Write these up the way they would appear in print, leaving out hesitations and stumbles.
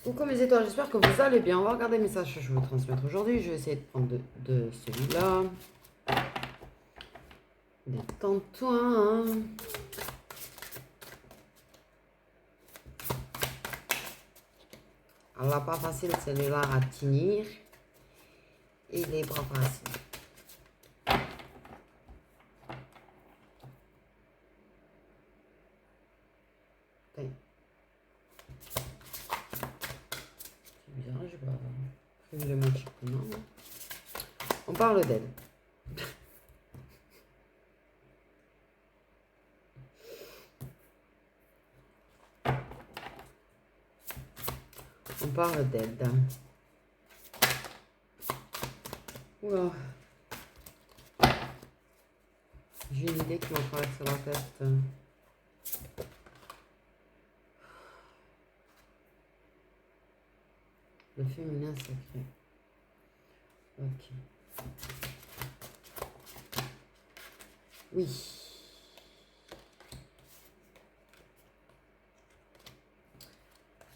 Coucou mes étoiles, j'espère que vous allez bien. On va regarder le message que je veux vous transmettre aujourd'hui. Je vais essayer de prendre de celui-là. Détends-toi. Hein. Alors, pas facile celui-là à tenir. Et les bras faciles. C'est bizarre, je vais pas prévu le match. Non. On parle d'elle. On parle d'aide. Oula. J'ai une idée qui m'a traversé la tête. Le féminin sacré. Ok. Oui.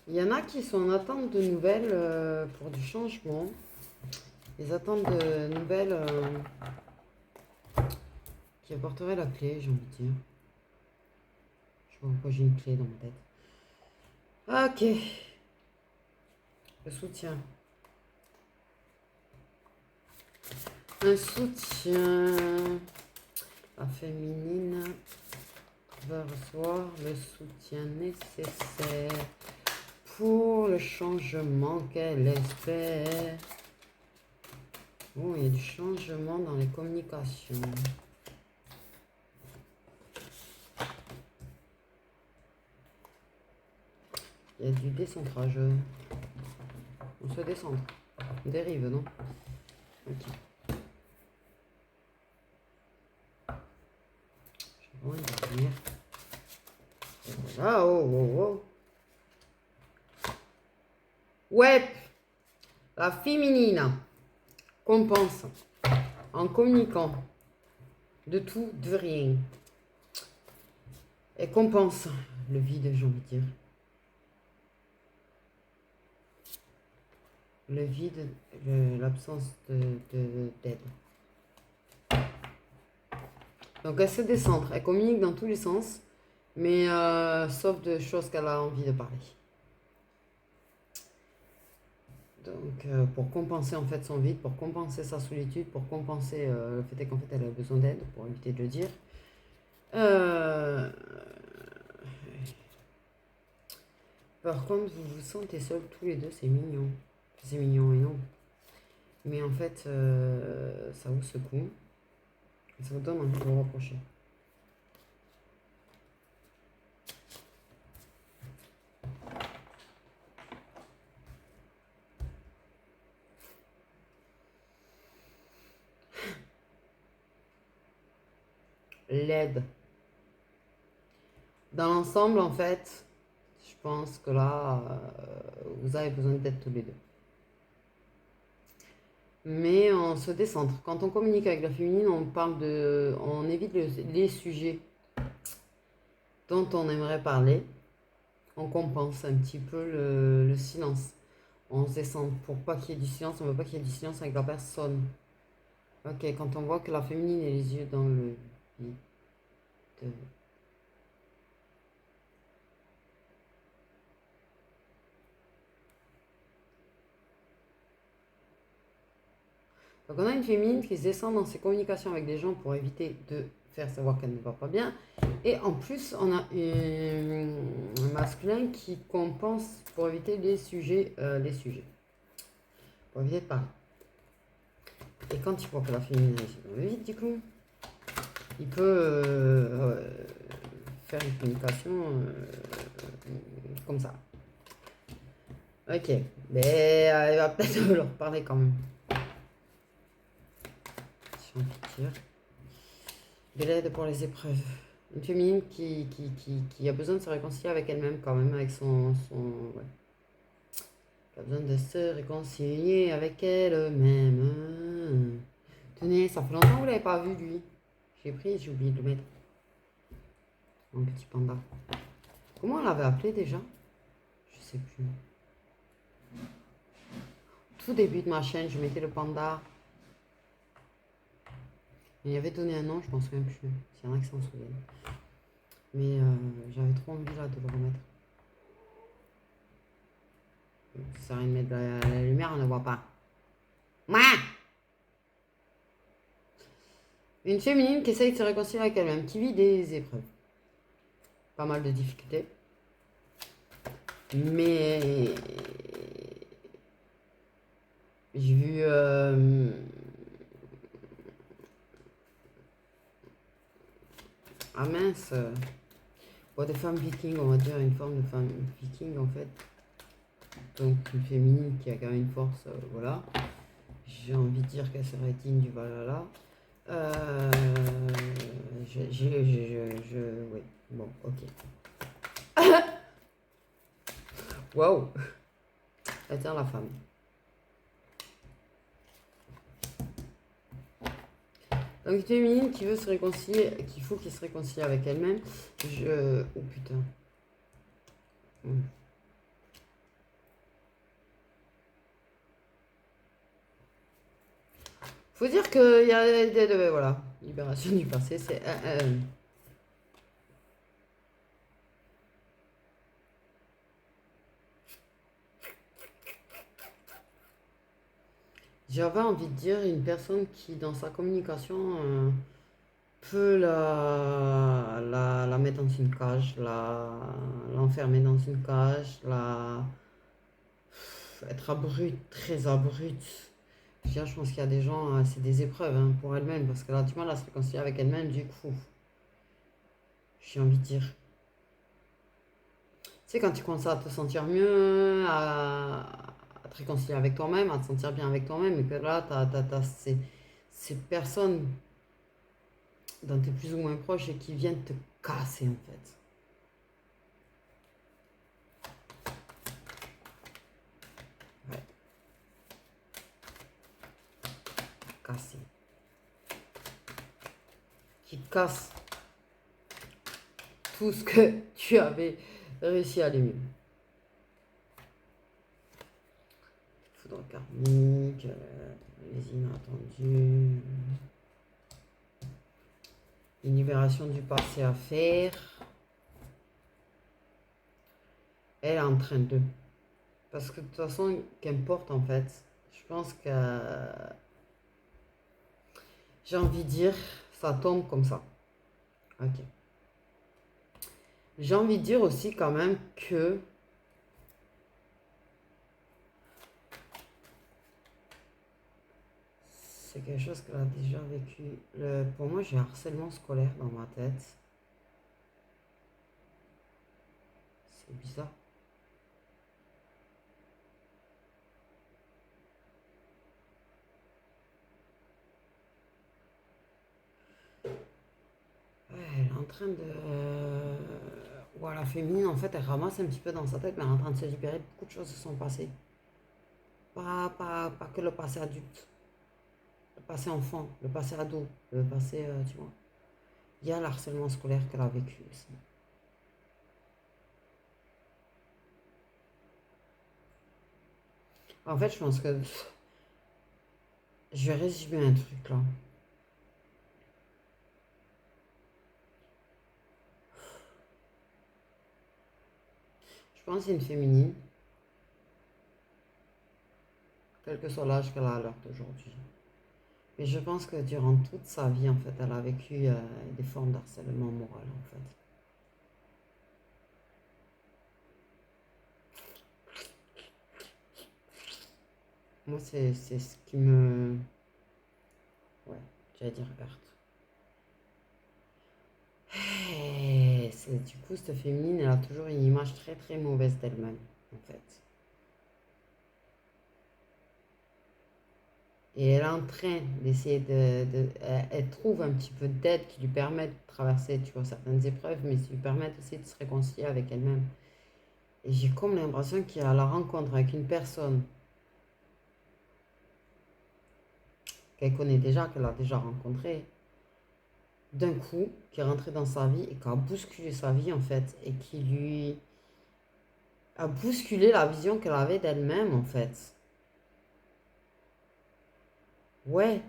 Il y en a qui sont en attente de nouvelles pour du changement. Ils attendent de nouvelles qui apporteraient la clé, j'ai envie de dire. Je vois pourquoi j'ai une clé dans ma tête. Ok. Le soutien. Un soutien. La féminine va recevoir le soutien nécessaire pour le changement qu'elle espère. Oh, il y a du changement dans les communications. Il y a du décentrage. On se décentre. On dérive, non? Ok. Je vais vraiment y venir. Voilà, oh, oh, oh. Ouais, la féminine compense en communiquant de tout, de rien. Elle compense le vide, j'ai envie de dire. Le vide, l'absence d'aide. Donc elle se décentre, elle communique dans tous les sens, mais sauf de choses qu'elle a envie de parler. Donc pour compenser en fait son vide, pour compenser sa solitude, pour compenser le fait qu'en fait elle a besoin d'aide, pour éviter de le dire. Par contre, vous vous sentez seuls tous les deux, c'est mignon. C'est mignon et non. Mais en fait, ça vous secoue. Ça vous donne envie de vous rapprocher. L'aide. Dans l'ensemble, en fait, je pense que là, vous avez besoin d'aide tous les deux. Mais on se décentre. Quand on communique avec la féminine, on évite les sujets dont on aimerait parler. On compense un petit peu le silence. On se descend pour pas qu'il y ait du silence. On ne veut pas qu'il y ait du silence avec la personne. Ok, quand on voit que la féminine a les yeux dans le vide. Donc on a une féminine qui se descend dans ses communications avec des gens pour éviter de faire savoir qu'elle ne va pas bien. Et en plus, on a un masculin qui compense pour éviter les sujets. Pour éviter de parler. Et quand il voit que la féminine est dans le vide, du coup, il peut faire une communication comme ça. Ok, mais il va peut-être leur parler quand même. J'ai envie de dire. De l'aide pour les épreuves. Une féminine qui a besoin de se réconcilier avec elle-même quand même, avec son ouais. Qui a besoin de se réconcilier avec elle-même. Tenez, ça fait longtemps que vous ne l'avez pas vu, lui. J'ai oublié de le mettre. Mon petit panda. Comment on l'avait appelé déjà? Je sais plus. tout début de ma chaîne, je mettais le panda. Il y avait donné un nom, je m'en souviens plus. S'il y en a qui s'en souviennent. Mais j'avais trop envie là de le remettre. Ça sert à rien de mettre la lumière, on ne voit pas. Mouah. Une féminine qui essaye de se réconcilier avec elle-même, qui vit des épreuves. Pas mal de difficultés. Mais j'ai vu ah mince, des femmes vikings, on va dire une forme de femme viking en fait. Donc une féminine qui a quand même une force, voilà. J'ai envie de dire qu'elle serait digne du Valhalla. Oui, bon, ok. Waouh! Attends la femme. Donc une féminine qui veut se réconcilier, qu'il faut qu'elle se réconcilie avec elle-même. Oh putain. Faut dire qu'il y a des... Voilà, libération du passé, c'est... J'avais envie de dire une personne qui, dans sa communication, peut la mettre dans une cage, l'enfermer dans une cage, être abrupte, très abrupte. Je pense qu'il y a des gens, c'est des épreuves hein, pour elles-mêmes, parce qu'elle a du mal à se réconcilier avec elle-même, du coup. J'ai envie de dire. Tu sais, quand tu commences à te sentir mieux, à te réconcilier avec toi-même, à te sentir bien avec toi-même, et que là, t'as ces personnes dont tu es plus ou moins proche et qui viennent te casser, en fait. Ouais. Casser. Qui te cassent tout ce que tu avais réussi à aller mieux. Foudre karmique, les inattendus. Une libération du passé à faire. Elle est en train de. Parce que de toute façon, qu'importe en fait. Je pense que. J'ai envie de dire, ça tombe comme ça. Ok. J'ai envie de dire aussi quand même que. C'est quelque chose qu'elle a déjà vécu. Pour moi, j'ai harcèlement scolaire dans ma tête. C'est bizarre. Ouais, elle est en train de... Voilà, féminine, en fait, elle ramasse un petit peu dans sa tête, mais elle est en train de se libérer. Beaucoup de choses se sont passées. Pas que le passé adulte. Le passé enfant, le passé ado, le passé, tu vois. Il y a le harcèlement scolaire qu'elle a vécu aussi. En fait, je pense que je vais résumer un truc là. Je pense que c'est une féminine, quel que soit l'âge qu'elle a à l'heure d'aujourd'hui. Mais je pense que durant toute sa vie, en fait, elle a vécu des formes d'harcèlement moral, en fait. Moi, c'est ce qui me... Ouais, j'allais dire heurte. Du coup, cette féminine, elle a toujours une image très très mauvaise d'elle-même, en fait. Et elle est en train d'essayer elle trouve un petit peu d'aide qui lui permet de traverser, tu vois, certaines épreuves, mais qui lui permettent aussi de se réconcilier avec elle-même. Et j'ai comme l'impression qu'il y a la rencontre avec une personne qu'elle connaît déjà, qu'elle a déjà rencontrée, d'un coup, qui est rentrée dans sa vie et qui a bousculé sa vie, en fait, et qui lui a bousculé la vision qu'elle avait d'elle-même, en fait. Ouais.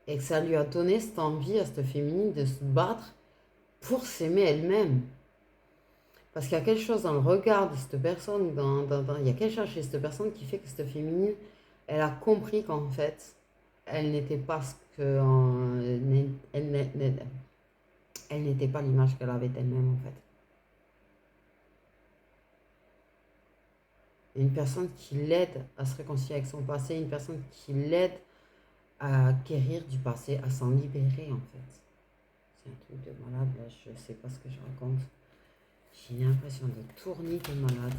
Et que ça lui a donné cette envie à cette féminine de se battre pour s'aimer elle-même. Parce qu'il y a quelque chose dans le regard de cette personne, il y a quelque chose chez cette personne qui fait que cette féminine, elle a compris qu'en fait, elle n'était pas ce que. Elle n'était pas l'image qu'elle avait d'elle-même en fait. Une personne qui l'aide à se réconcilier avec son passé, une personne qui l'aide à guérir du passé, à s'en libérer en fait. C'est un truc de malade là, je sais pas ce que je raconte. J'ai l'impression de tourner de malade.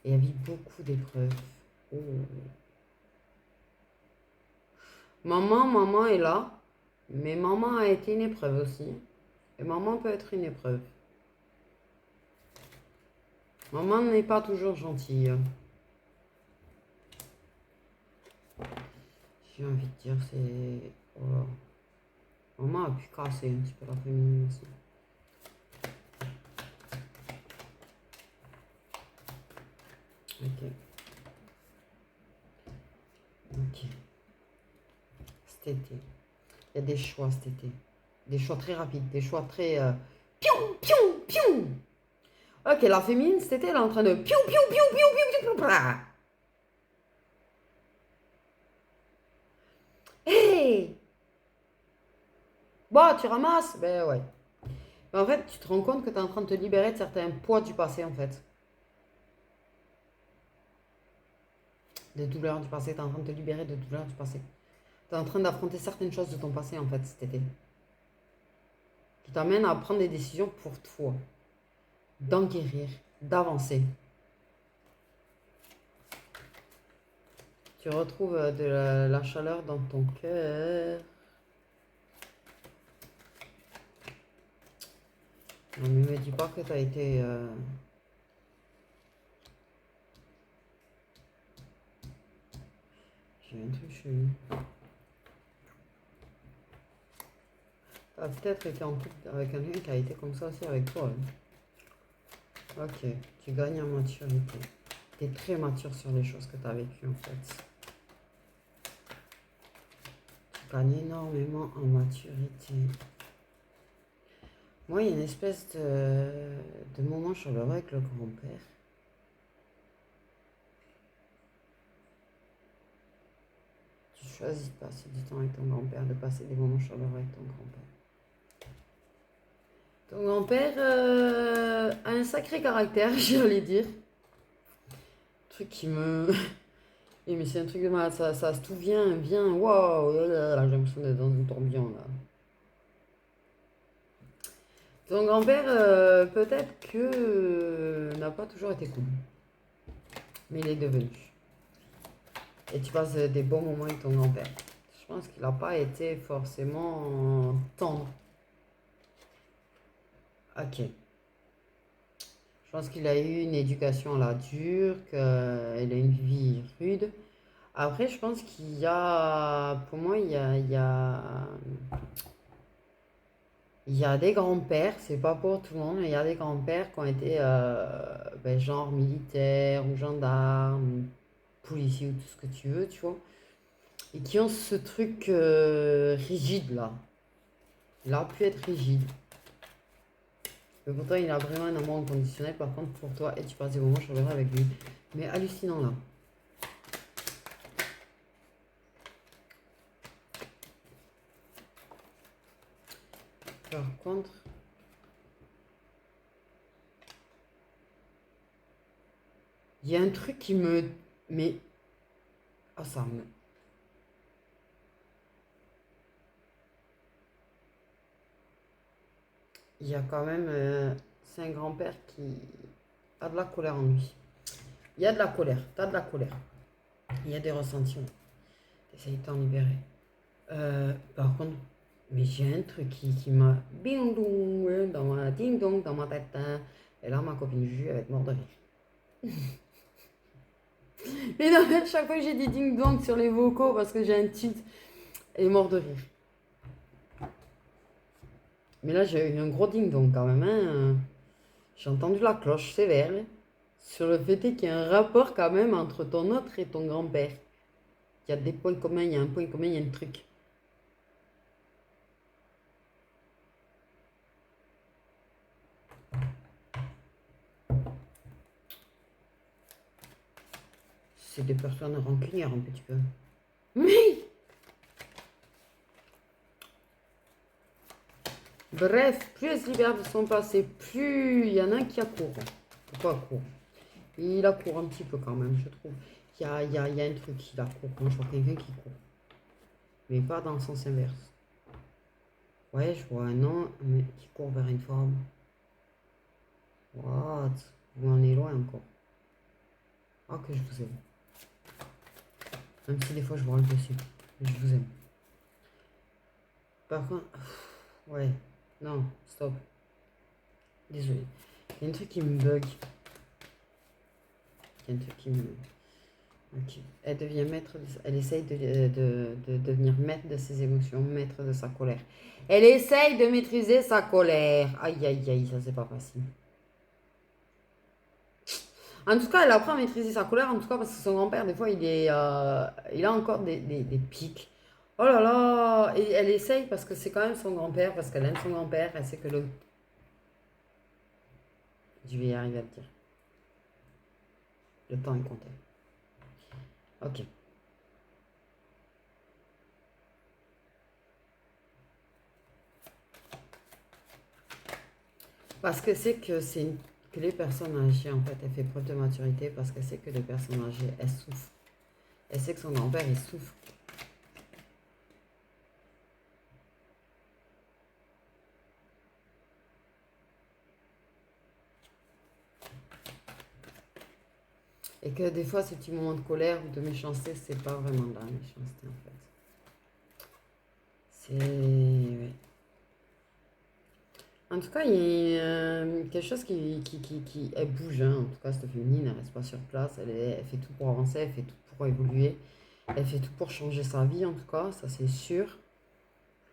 Et elle vit beaucoup d'épreuves. Oh. Maman est là, mais maman a été une épreuve aussi. Et maman peut être une épreuve. Maman n'est pas toujours gentille. J'ai envie de dire, c'est... Oh. Maman a pu casser un petit peu la féminine aussi. Ok. Ok. Cet été. Il y a des choix cet été. Des choix très rapides. Des choix très... Piou, piou, piou. Ok, la féminine cet été, elle est en train de... Piou, piou, piou, piou, piou, piou, piou. Hey! Bon, tu ramasses? Ben ouais. Mais en fait, tu te rends compte que tu es en train de te libérer de certains poids du passé, en fait. Des douleurs du passé. Tu es en train de te libérer de douleurs du passé. Tu es en train d'affronter certaines choses de ton passé, en fait, cet été. Qui t'amènent à prendre des décisions pour toi. D'en guérir, d'avancer. Tu retrouves de la chaleur dans ton cœur. Non, mais me dis pas que tu as été... J'ai un truc chelou. Tu as peut-être été en couple avec quelqu'un qui a été comme ça aussi avec toi. Hein. Ok, tu gagnes en maturité. Tu es très mature sur les choses que tu as vécues en fait. Tu gagnes énormément en maturité. Moi, il y a une espèce de moment chaleureux avec le grand-père. Tu choisis de passer du temps avec ton grand-père, de passer des moments chaleureux avec ton grand-père. Ton grand-père a un sacré caractère, j'allais dire. Truc qui me... Et mais c'est un truc de malade, ça tout vient, waouh, j'ai l'impression d'être dans une tourbillon là. Ton grand-père, peut-être que n'a pas toujours été cool, mais il est devenu. Et tu passes des bons moments avec ton grand-père. Je pense qu'il n'a pas été forcément tendre. Ok. Je pense qu'il a eu une éducation à la dure, qu'il a une vie rude. Après, je pense qu'il y a, pour moi, il y a des grands-pères, c'est pas pour tout le monde, mais il y a des grands-pères qui ont été genre militaires ou gendarmes, policiers ou tout ce que tu veux, tu vois. Et qui ont ce truc rigide là. Il a pu être rigide. Mais pour toi, il a vraiment un amour inconditionnel. Par contre, pour toi, et tu passes des moments chaleureux avec lui. Mais hallucinant là. Par contre, il y a un truc qui me... Mais... Ah, ça me... Il y a quand même... c'est un grand-père qui a de la colère en lui. Il y a de la colère. T'as de la colère. Il y a des ressentiments. T'essayes de t'en libérer. Par contre, mais j'ai un truc qui m'a... Bing dong, dans ma ding dong, dans ma tête. Hein. Et là, ma copine Juju, elle va être morte de rire. Mais non, mais à chaque fois que j'ai dit ding dong sur les vocaux parce que j'ai un tilt, elle est morte de rire. Mais là, j'ai eu un gros ding dong quand même. Hein. J'ai entendu la cloche sévère. sur le fait qu'il y a un rapport quand même entre ton autre et ton grand-père. Il y a des points communs, il y a un point commun, il y a un truc. C'est des personnes rancunières un petit peu. Oui. Bref, plus elle se libère de son passé, plus il y en a un qui accourt. Pas accourt. Il accourt un petit peu quand même, je trouve. Il y a un truc qui accourt. Moi, je vois quelqu'un qui court. Mais pas dans le sens inverse. Ouais, je vois un homme qui court vers une femme. What? Vous en est loin encore. Ah, que je vous aime. Même si des fois je vois le dessus. Mais je vous aime. Par contre, ouais. Non, stop. Désolé. Il y a un truc qui me bug. Il y a un truc qui me... Ok. Elle devient maître, elle essaye de devenir maître de ses émotions, maître de sa colère. Elle essaye de maîtriser sa colère. Aïe, aïe, aïe, ça c'est pas facile. En tout cas, elle apprend à maîtriser sa colère, en tout cas parce que son grand-père, des fois, il a encore des pics. Oh là là, et elle essaye parce que c'est quand même son grand-père, parce qu'elle aime son grand-père, elle sait que le... Je vais y arriver à le dire. Le temps est compté. Ok. Parce que c'est que que les personnes âgées, en fait, elle fait preuve de maturité parce que c'est que les personnes âgées, elles souffrent. Elle sait que son grand-père, il souffre. Et que des fois, ce petit moment de colère ou de méchanceté, c'est pas vraiment de la méchanceté, en fait. C'est... ouais. En tout cas, il y a quelque chose qui elle bouge, hein. En tout cas, cette féminine, elle reste pas sur place, elle fait tout pour avancer, elle fait tout pour évoluer, elle fait tout pour changer sa vie, en tout cas, ça c'est sûr.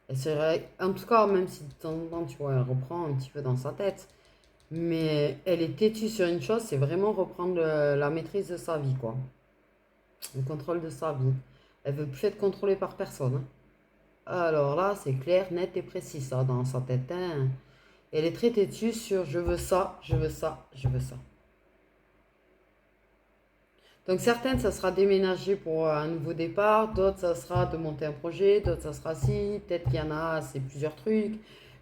Et c'est vrai, en tout cas, même si de temps en temps, tu vois, elle reprend un petit peu dans sa tête, mais elle est têtue sur une chose, c'est vraiment reprendre la maîtrise de sa vie, quoi. Le contrôle de sa vie. Elle veut plus être contrôlée par personne, hein. Alors là, c'est clair, net et précis, ça, dans sa tête, hein. Elle est très têtue sur je veux ça, je veux ça, je veux ça. Donc certaines, ça sera déménager pour un nouveau départ, d'autres, ça sera de monter un projet, d'autres, ça sera si, peut-être qu'il y en a, c'est plusieurs trucs.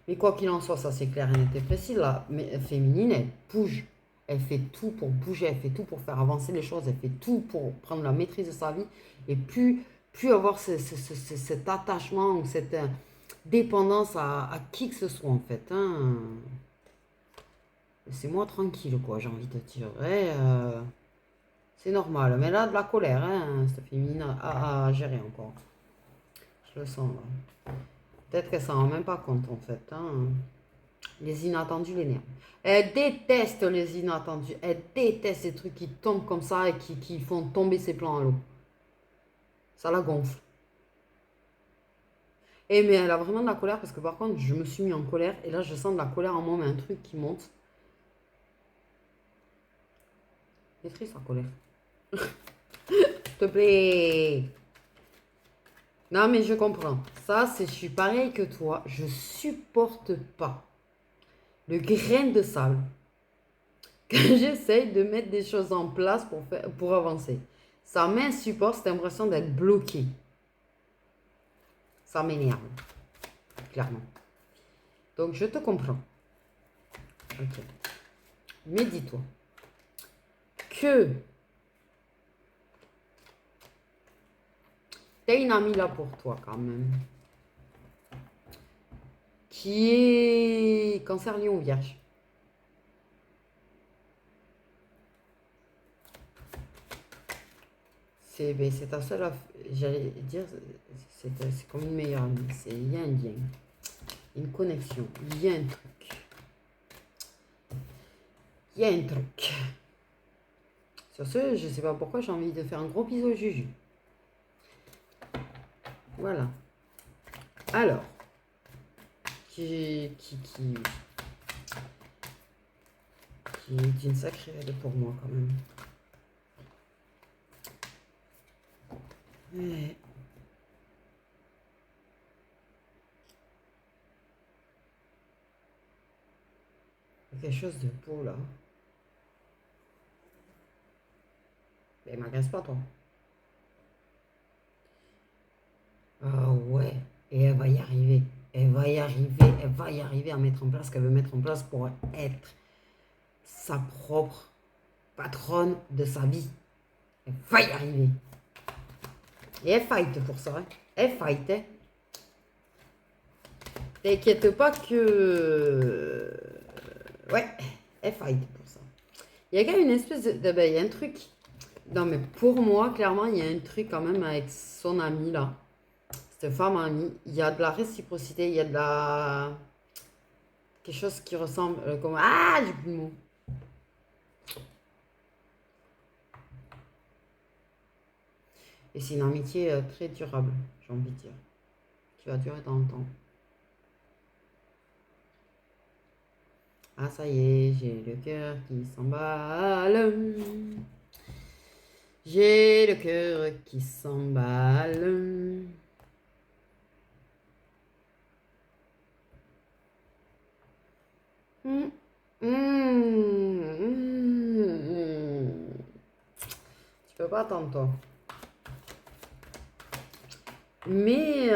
Mais quoi qu'il en soit, ça c'est clair et net et précis, là. Mais féminine, elle bouge. Elle fait tout pour bouger, elle fait tout pour faire avancer les choses, elle fait tout pour prendre la maîtrise de sa vie et plus avoir cet attachement ou cette dépendance à qui que ce soit en fait, hein. Laissez-moi tranquille, quoi, j'ai envie de dire. Ouais, c'est normal. Mais là, de la colère, hein, cette féminine à gérer encore. Je le sens, là. Peut-être qu'elle s'en rend même pas compte, en fait, hein. Les inattendus l'énervent. Elle déteste les inattendus. Elle déteste ces trucs qui tombent comme ça et qui font tomber ses plans à l'eau. Ça la gonfle. Et mais elle a vraiment de la colère parce que par contre, je me suis mis en colère et là, je sens de la colère en moi, mais un truc qui monte. Maîtrise sa colère. S'il te plaît. Non, mais je comprends. Ça, je suis pareil que toi. Je supporte pas le grain de sable quand j'essaye de mettre des choses en place pour avancer. Ça m'insupporte, cette impression d'être bloqué. Ça m'énerve, clairement. Donc, je te comprends. Ok. Mais dis-toi que t'as une amie là pour toi, quand même, qui est cancer lion vierge. C'est ta seule, j'allais dire, c'est comme une meilleure amie. Il y a un lien, une connexion, il y a un truc. Il y a un truc. Sur ce, je sais pas pourquoi j'ai envie de faire un gros bisou au Juju. Voilà. Alors, qui qui est d'une sacrée aide pour moi quand même. Ouais. Il y a quelque chose de beau là. Mais m'agresse pas toi. Ah ouais. Et elle va y arriver. Elle va y arriver. Elle va y arriver à mettre en place ce qu'elle veut mettre en place pour être sa propre patronne de sa vie. Elle va y arriver. Et elle fight pour ça. Hein. Elle fight. Hein. T'inquiète pas que... Ouais, elle fight pour ça. Il y a quand même une espèce de... Ben, il y a un truc... Non, mais pour moi, clairement, il y a un truc quand même avec son amie, là. Cette femme amie. Il y a de la réciprocité, il y a de la... Quelque chose qui ressemble comme... Ah, j'ai plus de mots. Et c'est une amitié très durable, j'ai envie de dire. Qui va durer dans le temps. Ah, ça y est, j'ai le cœur qui s'emballe. J'ai le cœur qui s'emballe. Mmh. Tu peux pas attendre, toi. Mais...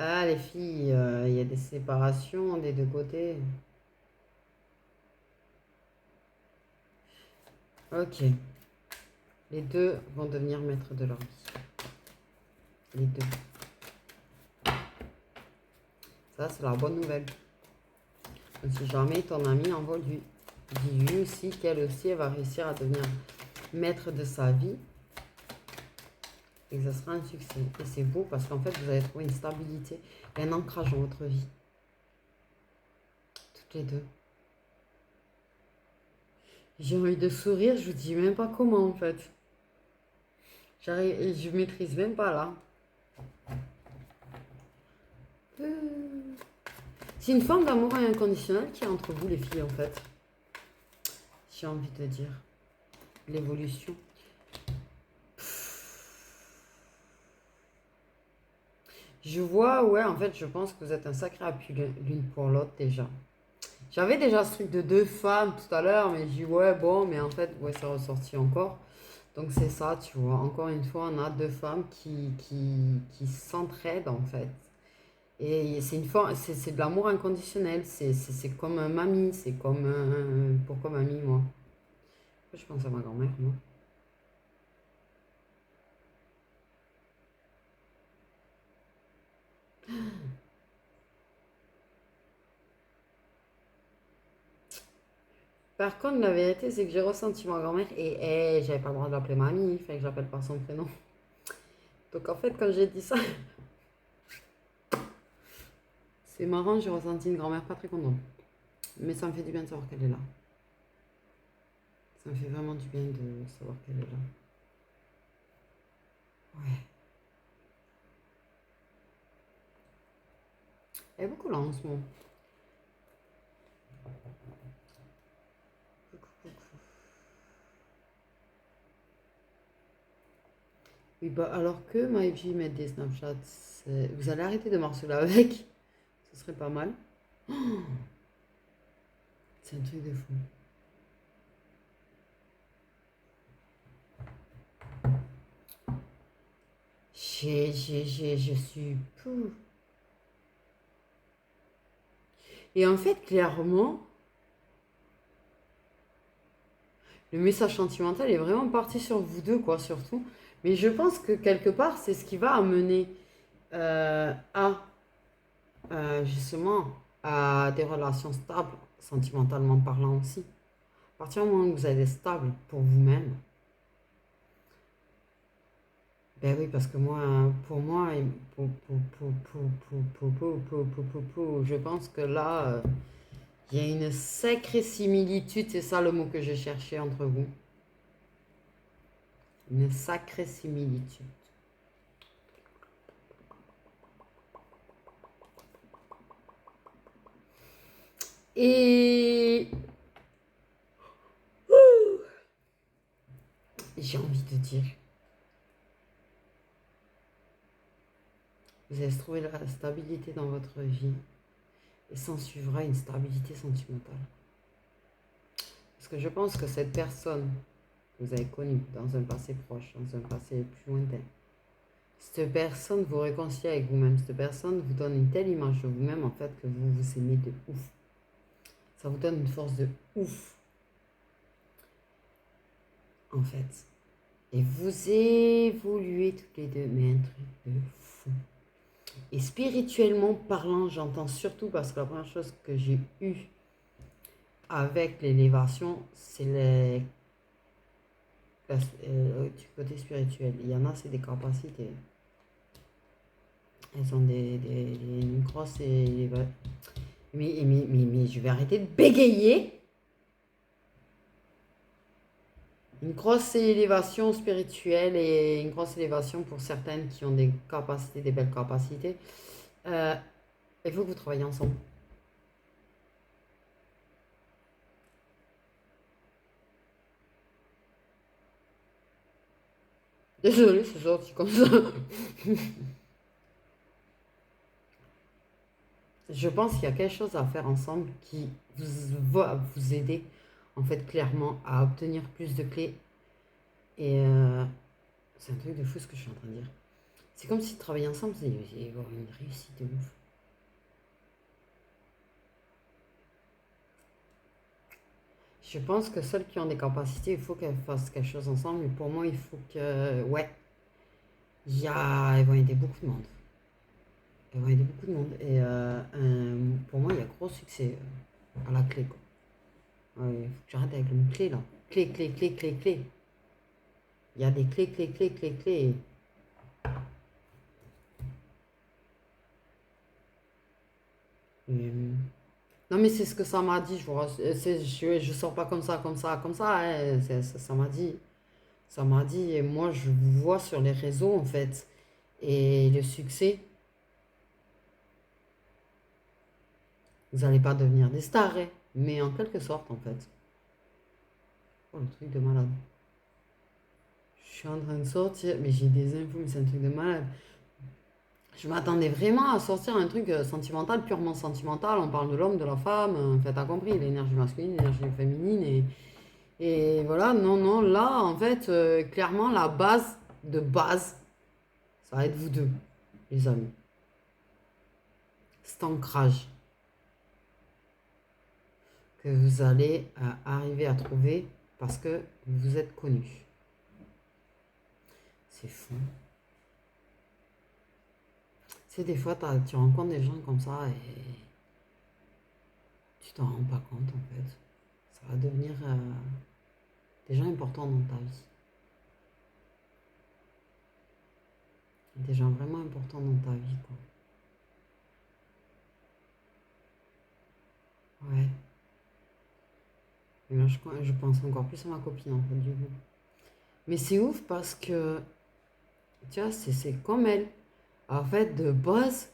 Ah, les filles, il y a des séparations des deux côtés. Ok. Les deux vont devenir maîtres de leur vie. Les deux. Ça, c'est la bonne nouvelle. Si jamais ton ami envoie lui, dis-lui aussi qu'elle aussi, elle va réussir à devenir maître de sa vie. Et que ça sera un succès. Et c'est beau parce qu'en fait, vous allez trouver une stabilité et un ancrage dans votre vie. Toutes les deux. J'ai envie de sourire, je vous dis même pas comment en fait. J'arrive, je maîtrise même pas là. C'est une forme d'amour inconditionnel qui est entre vous les filles en fait. J'ai envie de dire. L'évolution. Je vois, ouais, en fait, je pense que vous êtes un sacré appui l'une pour l'autre déjà. J'avais déjà ce truc de deux femmes tout à l'heure, mais je dis ouais, bon, mais en fait, ouais, c'est ressorti encore. Donc c'est ça, tu vois. Encore une fois, on a deux femmes qui s'entraident en fait. Et c'est une forme, c'est de l'amour inconditionnel. C'est comme un mamie, c'est comme un... Pourquoi mamie, moi? Je pense à ma grand-mère, moi. Par contre, la vérité, c'est que j'ai ressenti ma grand-mère et j'avais pas le droit de l'appeler mamie, il fallait que j'appelle par son prénom. Donc en fait, quand j'ai dit ça, c'est marrant, j'ai ressenti une grand-mère pas très contente. Mais ça me fait du bien de savoir qu'elle est là. Ça me fait vraiment du bien de savoir qu'elle est là. Ouais. Elle est beaucoup là en ce moment. Oui, bah alors que Maïji met des Snapchats, vous allez arrêter de marceler avec. Ce serait pas mal. C'est un truc de fou. Je suis pou. Et en fait, clairement, le message sentimental est vraiment parti sur vous deux, quoi, surtout. Mais je pense que quelque part, c'est ce qui va amener à, justement, à des relations stables, sentimentalement parlant aussi. À partir du moment où vous êtes stable pour vous-même, ben oui, parce que moi, pour moi, je pense que là, il y a une sacrée similitude, c'est ça le mot que je cherchais entre vous. Une sacrée similitude. Et j'ai envie de dire, vous allez trouver la stabilité dans votre vie et s'en suivra une stabilité sentimentale. Parce que je pense que cette personne que vous avez connue dans un passé proche, dans un passé plus lointain, cette personne vous réconcilie avec vous-même. Cette personne vous donne une telle image de vous-même, en fait, que vous vous aimez de ouf. Ça vous donne une force de ouf, en fait. Et vous évoluez toutes les deux, mais un truc de fou. Et spirituellement parlant, j'entends surtout, parce que la première chose que j'ai eue avec l'élévation, c'est du côté spirituel. Il y en a, c'est des capacités. Elles ont une grosse élévation. Mais je vais arrêter de bégayer. Une grosse élévation spirituelle et une grosse élévation pour certaines qui ont des capacités, des belles capacités. Il faut que vous travaillez ensemble. Désolée, c'est sorti comme ça. Je pense qu'il y a quelque chose à faire ensemble qui va vous aider, en fait, clairement, à obtenir plus de clés. Et c'est un truc de fou ce que je suis en train de dire. C'est comme si travailler ensemble, vous allez avoir une réussite de ouf. Je pense que celles qui ont des capacités, il faut qu'elles fassent quelque chose ensemble. Mais pour moi, il faut que, ouais, elles vont aider beaucoup de monde. Elles vont aider beaucoup de monde. Et pour moi, il y a gros succès à la clé, quoi. Ouais, il faut que j'arrête avec le mot clé, là. Clé, clé, clé, clé, clé. Il y a des clés, clés, clés, clés, clés. Non, mais c'est ce que ça m'a dit. Je sors pas comme ça, comme ça, comme ça. Hein. Ça m'a dit. Ça m'a dit. Et moi, je vous vois sur les réseaux, en fait. Et le succès, vous n'allez pas devenir des stars, hein, mais en quelque sorte, en fait. Oh, le truc de malade. Je suis en train de sortir, mais j'ai des infos, mais c'est un truc de malade. Je m'attendais vraiment à sortir un truc sentimental, purement sentimental. On parle de l'homme, de la femme, en fait, t'as compris, l'énergie masculine, l'énergie féminine, et voilà, non, non, là, en fait, clairement, la base de base, ça va être vous deux, les amis. Cet ancrage que vous allez arriver à trouver parce que vous êtes connus. C'est fou. Tu sais, des fois, tu rencontres des gens comme ça et tu t'en rends pas compte, en fait. Ça va devenir des gens importants dans ta vie. Des gens vraiment importants dans ta vie, quoi. Ouais. Et là, je pense encore plus à ma copine, en fait, du coup. Mais c'est ouf parce que, tu vois, c'est comme elle. En fait, de base,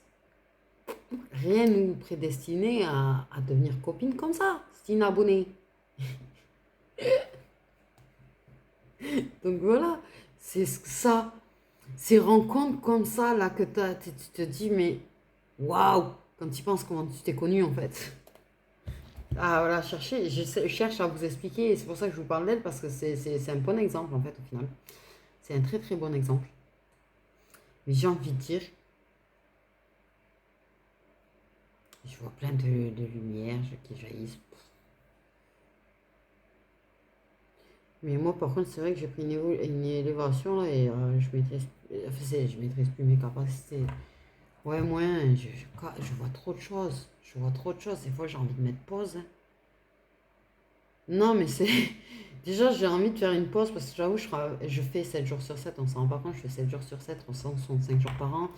rien nous prédestinait à devenir copine comme ça. C'est inabonné. Donc voilà, c'est ça. Ces rencontres comme ça, là, que tu te dis, mais waouh, quand tu penses comment tu t'es connu, en fait. Ah voilà, je cherche à vous expliquer, et c'est pour ça que je vous parle d'elle, parce que c'est un bon exemple, en fait, au final. C'est un très très bon exemple. Mais j'ai envie de dire, je vois plein de lumières qui jaillissent. Mais moi, par contre, c'est vrai que j'ai pris une élévation, là, et je maîtrise plus mes capacités. Ouais, moi, je vois trop de choses. Je vois trop de choses. Des fois, j'ai envie de mettre pause, hein. Non, mais c'est. Déjà, j'ai envie de faire une pause parce que j'avoue, je fais 7 jours sur 7. On s'en rend pas compte, je fais 7 jours sur 7, 365 jours par an.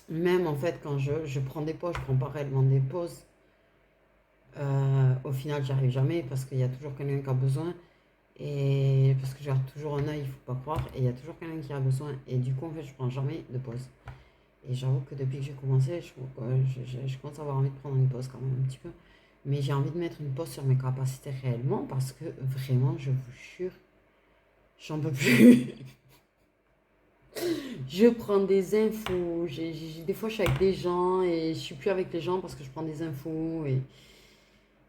Même en fait, quand je prends des pauses, je prends pas réellement des pauses. Au final, j'y arrive jamais parce qu'il y a toujours quelqu'un qui a besoin. Et parce que je garde toujours un œil, il faut pas croire. Et il y a toujours quelqu'un qui a besoin. Et du coup, en fait, je prends jamais de pause. Et j'avoue que depuis que j'ai commencé, je commence à avoir envie de prendre une pause quand même un petit peu. Mais j'ai envie de mettre une pause sur mes capacités réellement parce que vraiment, je vous jure, j'en peux plus. Je prends des infos. Des fois, je suis avec des gens et je suis plus avec les gens parce que je prends des infos. Et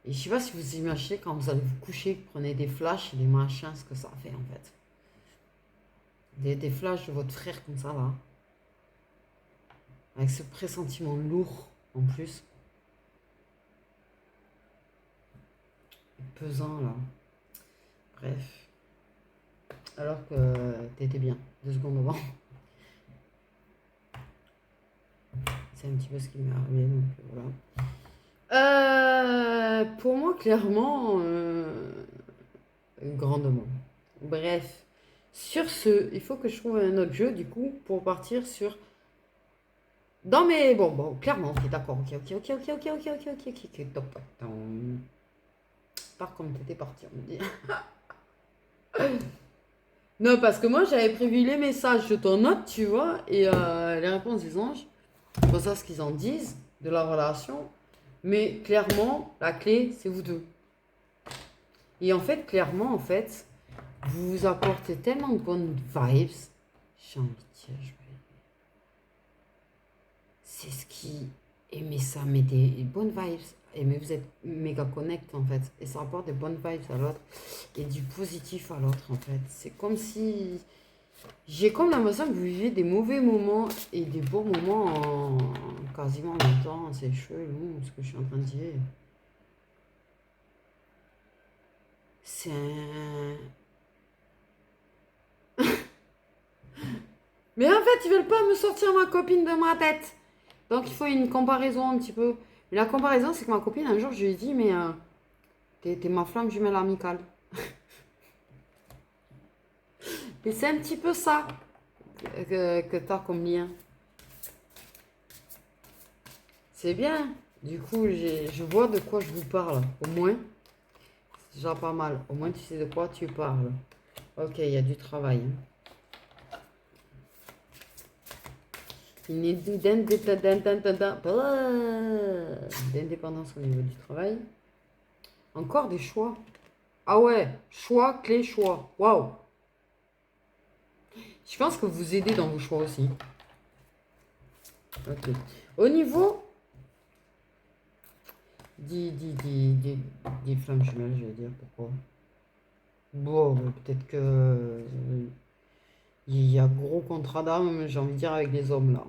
je sais pas si vous imaginez quand vous allez vous coucher, que vous prenez des flashs et des machins, ce que ça fait en fait. Des flashs de votre frère comme ça là. Avec ce pressentiment lourd en plus. Pesant là. Bref. Alors que t'étais bien 2 secondes avant. C'est un petit peu ce qui m'est arrivé. Donc voilà. Pour moi, clairement, grandement. Bref. Sur ce, il faut que je trouve un autre jeu du coup pour partir sur. Dans mes. Bon, clairement, ok, d'accord. Ok, top. Par comme t'étais parti, on me dit. Non, parce que moi, j'avais prévu les messages de ton note, tu vois, et les réponses des anges. Je sais pas ça ce qu'ils en disent de la relation. Mais clairement, la clé, c'est vous deux. Et en fait, clairement, en fait, vous vous apportez tellement de bonnes vibes. J'ai envie de dire, c'est ce qui aimait ça, mais des bonnes vibes. Et mais vous êtes méga connect en fait. Et ça apporte des bonnes vibes à l'autre et du positif à l'autre en fait. C'est comme si. J'ai comme l'impression que vous vivez des mauvais moments et des beaux moments en quasiment en même temps. C'est chelou ce que je suis en train de dire. C'est un. Mais en fait, ils veulent pas me sortir ma copine de ma tête. Donc il faut une comparaison un petit peu. Mais la comparaison, c'est que ma copine, un jour, je lui ai dit, mais t'es ma flamme jumelle amicale. Et c'est un petit peu ça que t'as comme lien. C'est bien. Du coup, je vois de quoi je vous parle. Au moins, c'est déjà pas mal. Au moins, tu sais de quoi tu parles. Ok, il y a du travail. D'indépendance au niveau du travail. Encore des choix. Ah ouais, choix, clé, choix. Waouh. Je pense que vous aidez dans vos choix aussi. Ok. Au niveau des flammes jumelles, je vais dire pourquoi. Bon, peut-être que il y a gros contrat d'âme, j'ai envie de dire, avec les hommes là.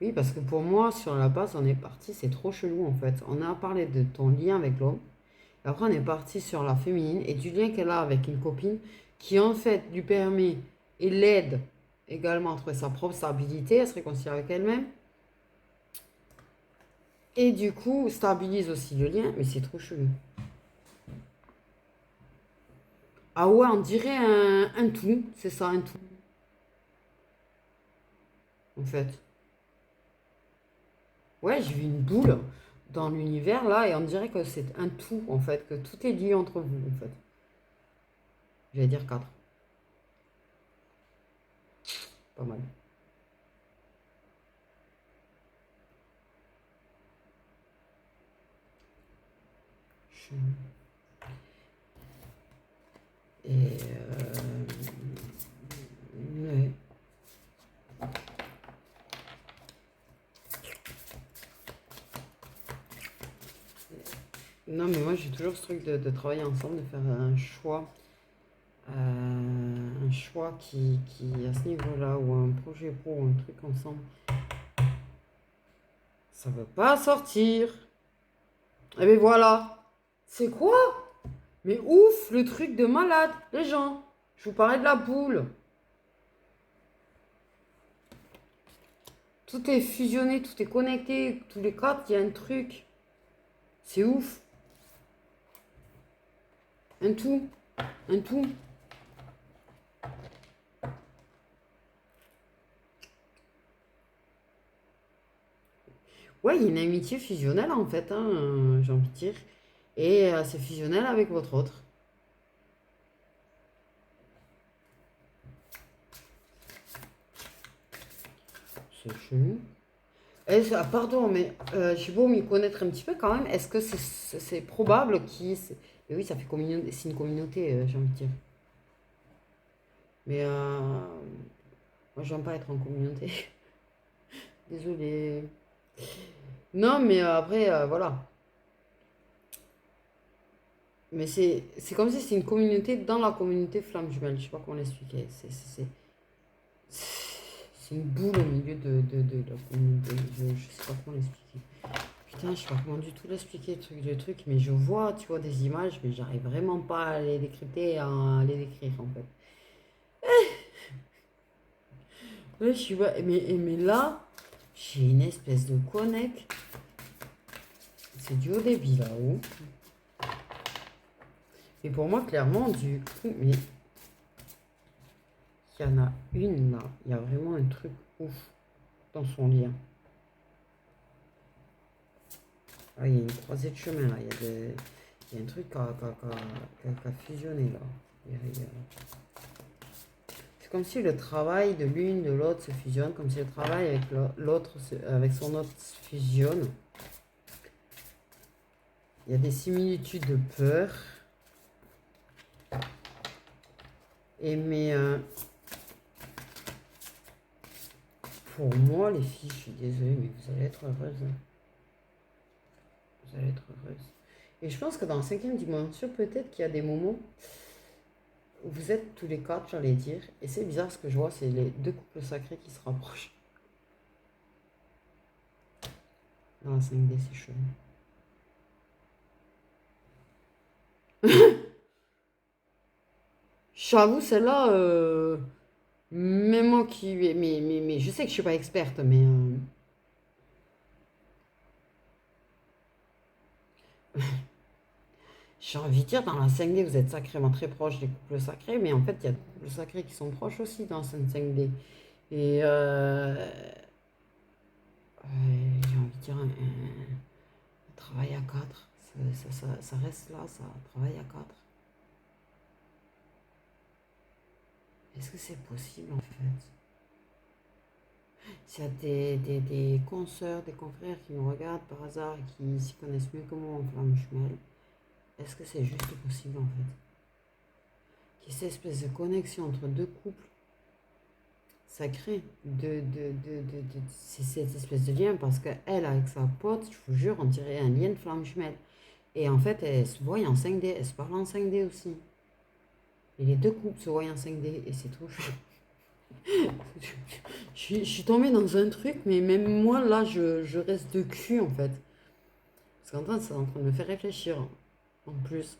Oui, parce que pour moi, sur la base, on est parti, c'est trop chelou en fait. On a parlé de ton lien avec l'homme, et après on est parti sur la féminine et du lien qu'elle a avec une copine qui en fait lui permet et l'aide également à trouver sa propre stabilité, à se réconcilier avec elle-même. Et du coup, stabilise aussi le lien, mais c'est trop chelou. Ah ouais, on dirait un tout, c'est ça, un tout, en fait. Ouais, j'ai vu une boule dans l'univers là, et on dirait que c'est un tout, en fait, que tout est lié entre vous, en fait. J'allais dire 4. Pas mal. Et ouais. Non, mais moi j'ai toujours ce truc de travailler ensemble, de faire un choix qui à ce niveau-là, ou un projet pro, ou un truc ensemble, ça veut pas sortir. Et bien voilà. C'est quoi? Mais ouf, le truc de malade, les gens. Je vous parlais de la boule. Tout est fusionné, tout est connecté, tous les quatre, il y a un truc. C'est ouf. Un tout. Un tout. Ouais, il y a une amitié fusionnelle en fait, hein, j'ai envie de dire. Et c'est fusionnel avec votre autre. C'est chelou. Pardon, mais j'ai beau m'y connaître un petit peu quand même. Est-ce que c'est probable qu'il... Mais oui, ça fait communauté, c'est une communauté, j'ai envie de dire. Mais moi, j'aime pas être en communauté. Désolée. Non, mais après, voilà. Mais c'est comme si c'est une communauté dans la communauté Flamme Jumelle. Je sais pas comment l'expliquer. C'est une boule au milieu de la communauté. Je sais pas comment l'expliquer. Putain, je sais pas comment du tout l'expliquer, le truc. Mais je vois, tu vois, des images, mais j'arrive vraiment pas à les décrypter, à les décrire, en fait. Ouais, je suis pas... mais là, j'ai une espèce de connect. C'est du haut débit, là-haut. Et pour moi, clairement, du coup, mais il y en a une, là. Il y a vraiment un truc ouf dans son lien. Ah, il y a une croisée de chemin, là. Il y a un truc qui a fusionné, là. C'est comme si le travail de l'une, de l'autre se fusionne, comme si le travail avec l'autre, avec son autre se fusionne. Il y a des similitudes de peur. Et mais pour moi, les filles, je suis désolée, mais vous allez être heureuses. Vous allez être heureuses. Et je pense que dans la cinquième dimension, peut-être qu'il y a des moments où vous êtes tous les quatre, j'allais dire. Et c'est bizarre, ce que je vois, c'est les deux couples sacrés qui se rapprochent. Dans la 5D, c'est chelou. J'avoue, celle-là, même moi qui... Mais je sais que je suis pas experte, mais... j'ai envie de dire, dans la 5D, vous êtes sacrément très proche des couples sacrés, mais en fait, il y a des couples sacrés qui sont proches aussi dans cette 5D. Et j'ai envie de dire, un travail à quatre, ça reste là, ça travaille à quatre. Est-ce que c'est possible en fait? S'il y a des consoeurs, des confrères qui nous regardent par hasard et qui s'y connaissent mieux que moi en flamme jumelle, est-ce que c'est juste possible en fait? Qu'il y ait cette espèce de connexion entre deux couples sacrés, c'est cette espèce de lien parce qu'elle, avec sa pote, je vous jure, on dirait un lien de flamme jumelle. Et en fait, elles se voient en 5D, elles se parlent en 5D aussi. Et les deux couples se voient en 5D et c'est trop chou. Je suis tombée dans un truc, mais même moi, là, je reste de cul, en fait. Parce qu'en fait, c'est en train de me faire réfléchir, en plus.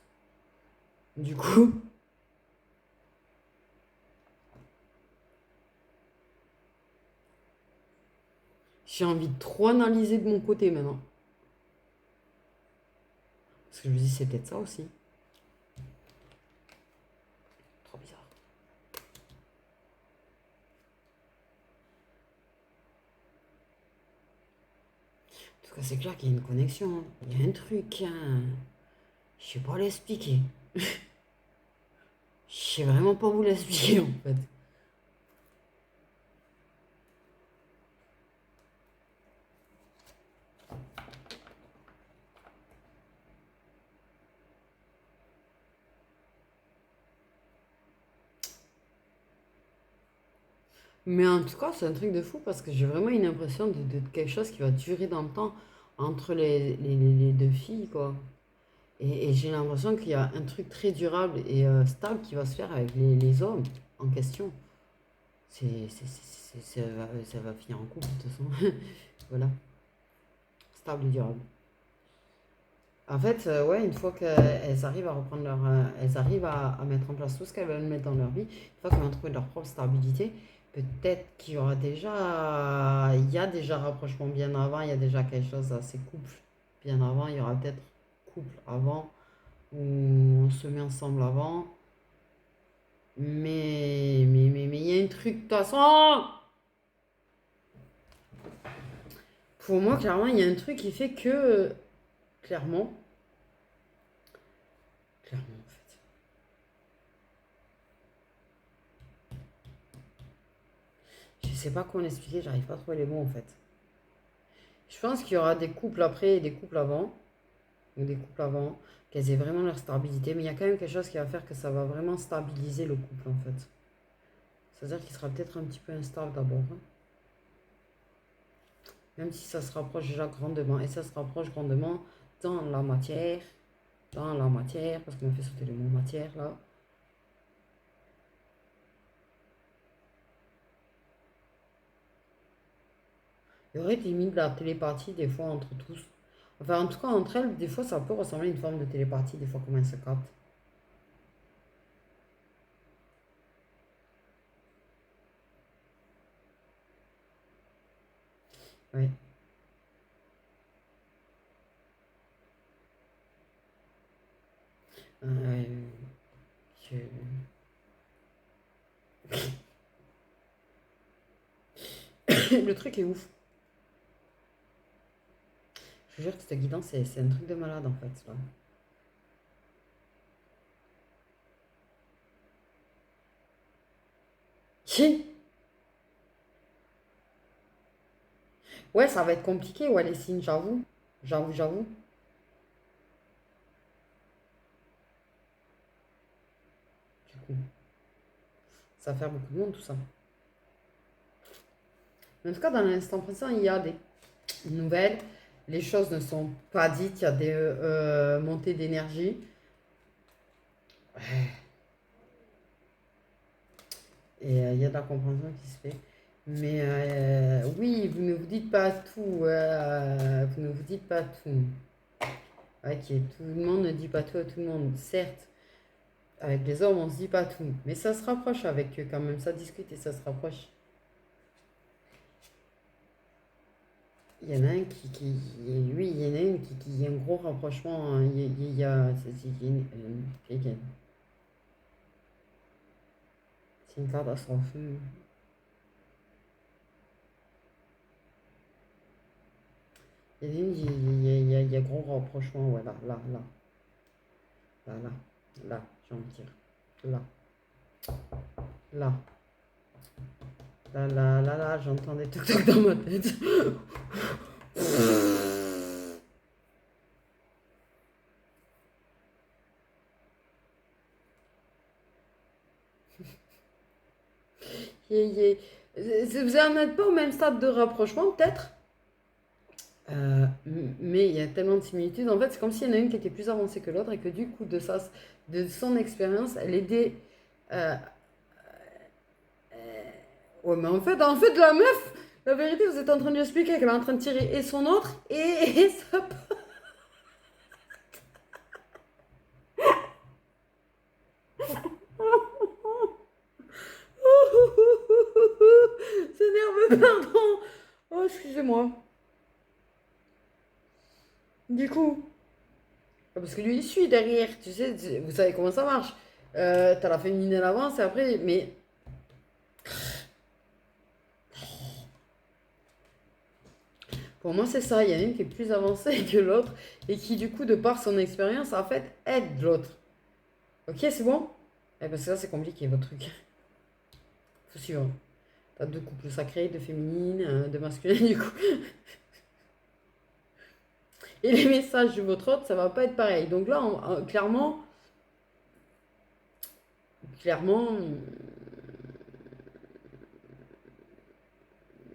Du coup, j'ai envie de trop analyser de mon côté, maintenant. Parce que je me dis, c'est peut-être ça aussi. Trop bizarre. En tout cas, c'est clair qu'il y a une connexion, hein. Il y a un truc, hein. Je sais pas l'expliquer. Je sais vraiment pas vous l'expliquer, en fait. Mais en tout cas, c'est un truc de fou parce que j'ai vraiment une impression de quelque chose qui va durer dans le temps entre les deux filles, quoi. Et j'ai l'impression qu'il y a un truc très durable et stable qui va se faire avec les hommes en question. Ça va finir en couple, de toute façon. Voilà. Stable et durable. En fait, ouais, une fois qu'elles arrivent à reprendre elles arrivent à mettre en place tout ce qu'elles veulent mettre dans leur vie, une fois qu'elles vont trouver leur propre stabilité, peut-être qu'il y aura déjà, il y a déjà rapprochement bien avant, il y a déjà quelque chose assez couple bien avant, il y aura peut-être couple avant, où on se met ensemble avant, mais il y a un truc, de toute façon, pour moi, clairement, il y a un truc qui fait que, clairement, clairement, en fait, sais pas comment l'expliquer, j'arrive pas à trouver les mots en fait. Je pense qu'il y aura des couples après et des couples avant, ou des couples avant, qu'elles aient vraiment leur stabilité, mais il y a quand même quelque chose qui va faire que ça va vraiment stabiliser le couple en fait. C'est-à-dire qu'il sera peut-être un petit peu instable d'abord, hein. Même si ça se rapproche déjà grandement, et ça se rapproche grandement dans la matière, parce qu'on m'a fait sauter le mot matière là. Il y aurait limite de la télépathie des fois entre tous. Enfin, en tout cas, entre elles, des fois, ça peut ressembler à une forme de télépathie, des fois, comment elles se captent. Ouais. Euh, je- Le truc est ouf. Je vous jure que cette guidance, c'est un truc de malade en fait, là. Chi. Ouais, ça va être compliqué, ouais, les signes, j'avoue. J'avoue, j'avoue. Du coup, ça va faire beaucoup de monde, tout ça. Mais en tout cas, dans l'instant présent, il y a des nouvelles. Les choses ne sont pas dites, il y a des montées d'énergie. Et il y a de la compréhension qui se fait. Mais oui, vous ne vous dites pas tout. Vous ne vous dites pas tout. Ok, tout le monde ne dit pas tout à tout le monde. Certes, avec les hommes, on ne se dit pas tout. Mais ça se rapproche avec eux quand même. Ça discute et ça se rapproche. Il y en a un oui, il y en a une qui a un gros rapprochement, hein. Il y a, c'est une catastrophe. Il y en a une, il y a gros rapprochement, ouais, là, j'ai envie de dire. Là, là, j'entends des toc-toc dans ma tête. Il vous n'en êtes pas au même stade de rapprochement, peut-être. Mais il y a tellement de similitudes. En fait, c'est comme s'il y en a une qui était plus avancée que l'autre et que du coup, de son expérience, elle aidait. euh, ouais, mais en fait, la meuf, la vérité, vous êtes en train de lui expliquer qu'elle est en train de tirer et son autre et ça. C'est nerveux, pardon. Oh, excusez-moi. Du coup, parce que lui, il suit derrière, tu sais, vous savez comment ça marche. T'as la féminine à l'avance et après, mais pour moi, c'est ça. Il y en a une qui est plus avancée que l'autre et qui, du coup, de par son expérience, en fait, aide l'autre. Ok, c'est bon? Eh, parce que ça, c'est compliqué, votre truc. Faut suivre. T'as deux couples sacrés, deux féminines, deux masculins, du coup. Et les messages de votre autre, ça va pas être pareil. Donc là, clairement, clairement,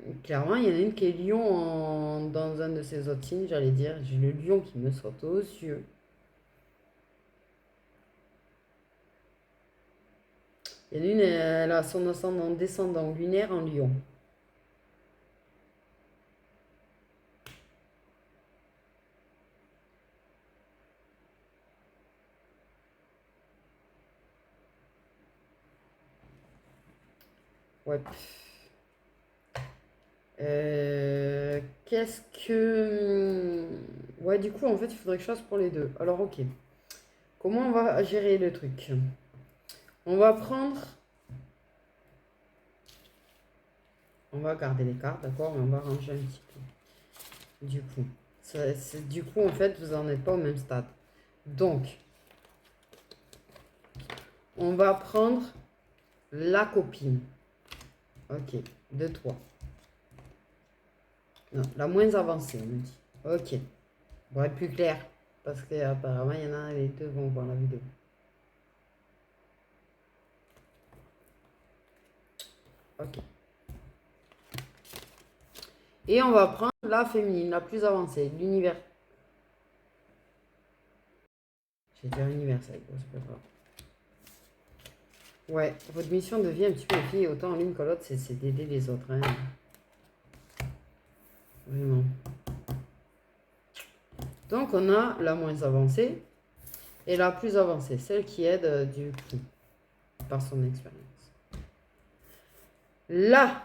il y en a une qui est lion dans un de ses autres signes, j'allais dire. J'ai le lion qui me saute aux yeux. Il y en a une, elle a son ascendant descendant lunaire en lion. Ouais. Qu'est-ce que... Ouais, du coup, en fait, il faudrait que je fasse pour les deux. Alors, ok. Comment on va gérer le truc? On va prendre... On va garder les cartes, d'accord? Mais on va ranger un petit peu. Du coup. Du coup, en fait, vous n'en êtes pas au même stade. Donc, on va prendre la copine. Ok. de 3. Non, la moins avancée, on me dit. Ok. Pour être plus clair. Parce qu'apparemment, il y en a les deux vont voir la vidéo. Ok. Et on va prendre la féminine, la plus avancée, l'univers. Je vais dire universel, c'est pas grave. Ouais, votre mission de vie un petit peu les filles, autant l'une que l'autre, c'est d'aider les autres. Hein. Vraiment. Donc on a la moins avancée et la plus avancée, celle qui aide du coup par son expérience. Là,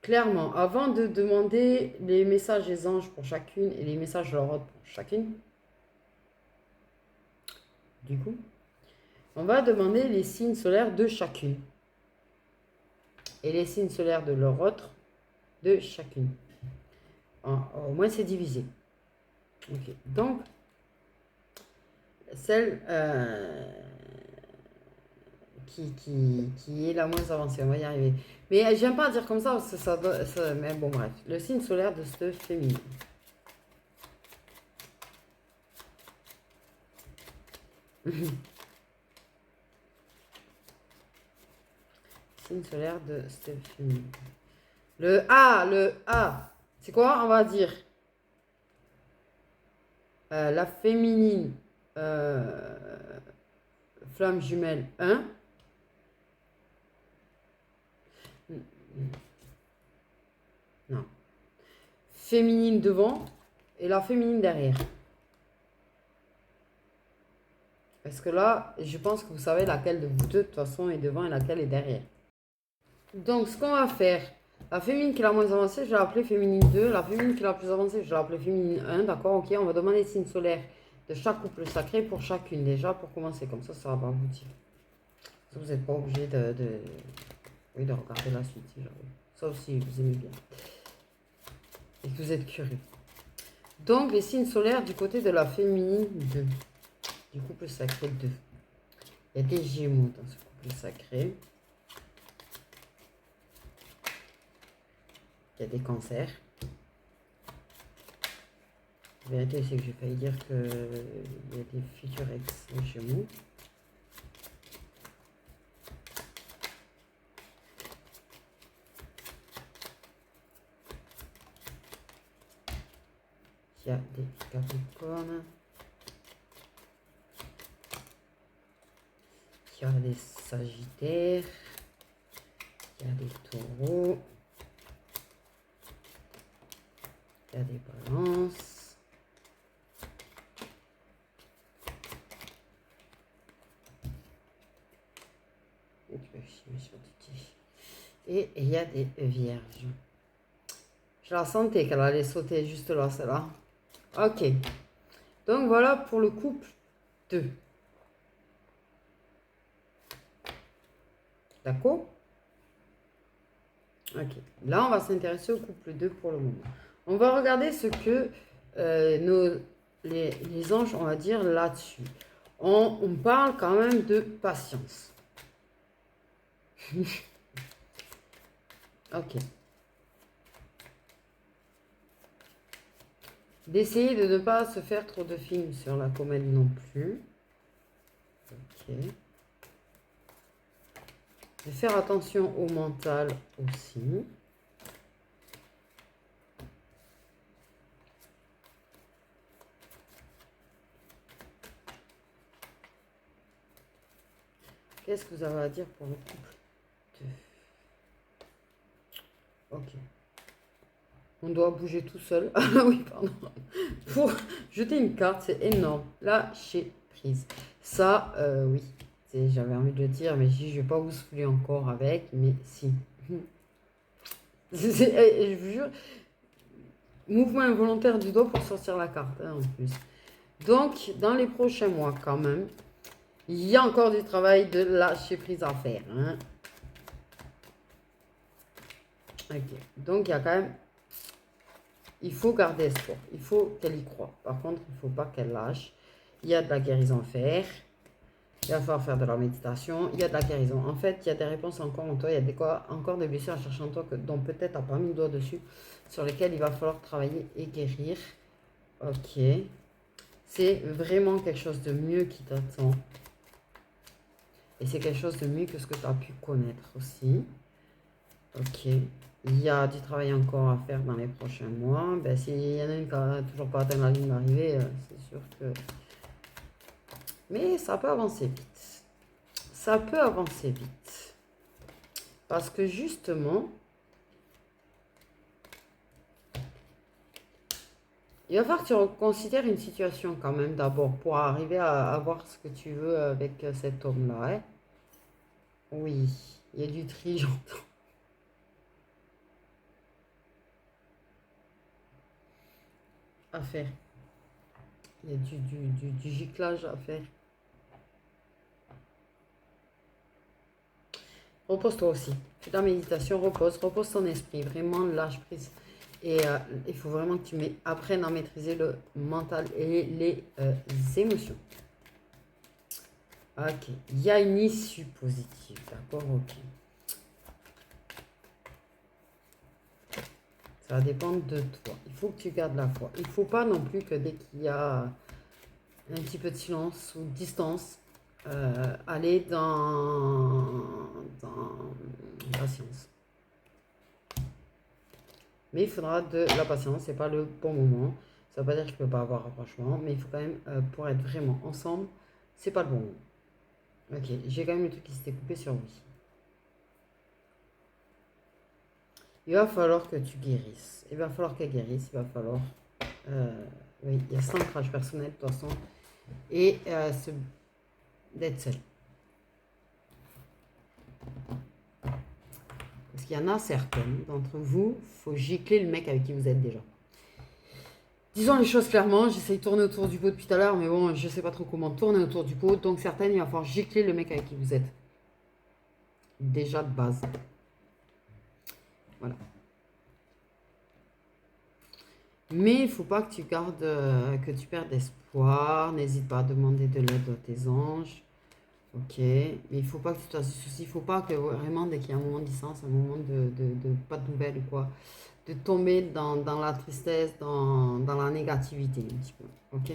clairement, avant de demander les messages des anges pour chacune et les messages de leur ordre pour chacune, du coup, on va demander les signes solaires de chacune et les signes solaires de leur autre de chacune. Au moins, c'est divisé. Ok. Donc, celle qui est la moins avancée, on va y arriver. Mais j'aime pas dire comme ça, parce que ça, mais bon, bref. Le signe solaire de cette féminine. Signe solaire de cette féminine. Le A. C'est quoi, on va dire la féminine flamme jumelle 1. Non. Féminine devant et la féminine derrière. Parce que là, je pense que vous savez laquelle de vous deux, de toute façon, est devant et laquelle est derrière. Donc, ce qu'on va faire, la féminine qui est la moins avancée, je vais l'appeler féminine 2. La féminine qui est la plus avancée, je vais l'appeler féminine 1. D'accord, ok, on va demander les signes solaires de chaque couple sacré pour chacune, déjà, pour commencer. Comme ça va pas vous dire. Vous n'êtes pas obligé de regarder la suite, si jamais. Sauf si vous aimez bien. Et que vous êtes curieux. Donc, les signes solaires du côté de la féminine 2. Du couple sacré 2. Il y a des Gémeaux dans ce couple sacré. Il y a des Cancers. La vérité, c'est que j'ai failli dire qu'il y a des futurs ex-Gémeaux. Il y a des Capricornes. Il y a des Sagittaires. Il y a des Taureaux. Il y a des Balances. Et il y a des Vierges. Je la sentais qu'elle allait sauter juste là, celle-là. Ok. Donc voilà pour le couple 2. D'accord? Ok. Là, on va s'intéresser au couple 2 pour le moment. On va regarder ce que les anges, on va dire, là-dessus. On parle quand même de patience. Ok. D'essayer de ne pas se faire trop de films sur la commode non plus. Ok. De faire attention au mental aussi. Qu'est-ce que vous avez à dire pour le couple 2? Ok. On doit bouger tout seul. Ah oui, pardon. Pour jeter une carte, c'est énorme. Lâcher prise. Ça, oui. J'avais envie de le dire, mais je ne vais pas vous saouler encore avec, mais si. Je vous jure, mouvement involontaire du doigt pour sortir la carte, hein, en plus. Donc, dans les prochains mois, quand même, il y a encore du travail de lâcher prise à faire. Hein. Ok. Donc, il y a quand même... Il faut garder espoir. Il faut qu'elle y croie. Par contre, il ne faut pas qu'elle lâche. Il y a de la guérison à faire. Il va falloir faire de la méditation. Il y a de la guérison. En fait, il y a des réponses encore en toi. Il y a encore des blessures à chercher en toi dont peut-être tu n'as pas mis le doigt dessus, sur lesquelles il va falloir travailler et guérir. Ok. C'est vraiment quelque chose de mieux qui t'attend. Et c'est quelque chose de mieux que ce que tu as pu connaître aussi. Ok. Il y a du travail encore à faire dans les prochains mois. Ben, s'il y en a une qui n'a toujours pas atteint la ligne d'arrivée, c'est sûr que... Mais ça peut avancer vite. Ça peut avancer vite. Parce que justement, il va falloir que tu reconsidères une situation quand même d'abord pour arriver à avoir ce que tu veux avec cet homme-là. Hein. Oui, il y a du tri, j'entends. À faire. Il y a du giclage à faire. Repose-toi aussi. Fais ta méditation, repose ton esprit. Vraiment, lâche prise. Et il faut vraiment que tu apprennes à maîtriser le mental et les émotions. Ok. Il y a une issue positive. D'accord, ok. Ça va dépendre de toi. Il faut que tu gardes la foi. Il ne faut pas non plus que dès qu'il y a un petit peu de silence ou de distance, aller dans la science. Mais il faudra de la patience, c'est pas le bon moment. Ça ne veut pas dire que je ne peux pas avoir rapprochement, mais il faut quand même, pour être vraiment ensemble, c'est pas le bon moment. Ok, j'ai quand même le truc qui s'était coupé sur oui. Il va falloir que tu guérisses. Il va falloir qu'elle guérisse, il va falloir... oui, il y a 5 crash personnel de toute façon. Et d'être seul. Parce qu'il y en a certaines d'entre vous, il faut gicler le mec avec qui vous êtes déjà. Disons les choses clairement, j'essaye de tourner autour du pot depuis tout à l'heure, mais bon, je ne sais pas trop comment tourner autour du pot. Donc certaines, il va falloir gicler le mec avec qui vous êtes. Déjà de base. Voilà. Mais il ne faut pas que tu gardes, que tu perdes espoir. N'hésite pas à demander de l'aide à tes anges. Ok. Mais il ne faut pas que tu te fasses du souci. Il ne faut pas que vraiment, dès qu'il y a un moment de distance, un moment de pas de nouvelles ou quoi, de tomber dans la tristesse, dans la négativité un petit peu. Ok.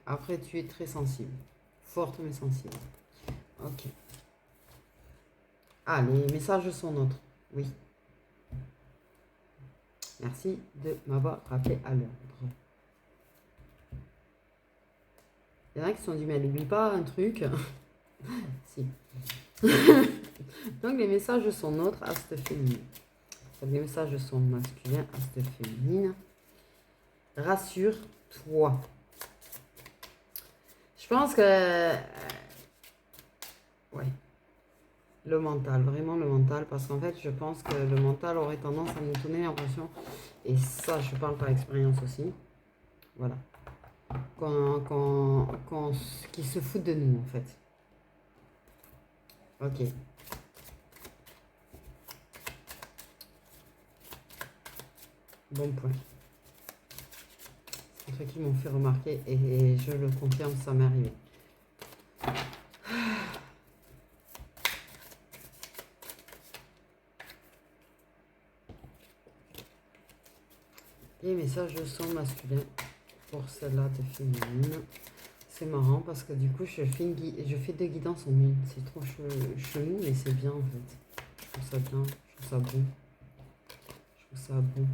Après, tu es très sensible. Forte mais sensible. Ok. Ah, les messages sont nôtres. Oui. Merci de m'avoir rappelé à l'ordre. Il y en a qui se sont dit, mais n'oublie pas un truc. Si. Donc, les messages sont nôtres, astre féminine. Donc, les messages sont masculins, astre féminine. Rassure-toi. Je pense que... ouais. Le mental, vraiment le mental, parce qu'en fait, je pense que le mental aurait tendance à nous donner l'impression, et ça, je parle par expérience aussi, voilà, qu'ils se foutent de nous, en fait. Ok. Bon point. C'est un truc qu'ils m'ont fait remarquer, et je le confirme, ça m'est arrivé. Les messages sont masculins pour celle-là de féminine. C'est marrant parce que du coup, je fais 2 guidances en une. C'est trop chelou, mais c'est bien en fait. Je trouve ça bien, je trouve ça bon. Je trouve ça bon.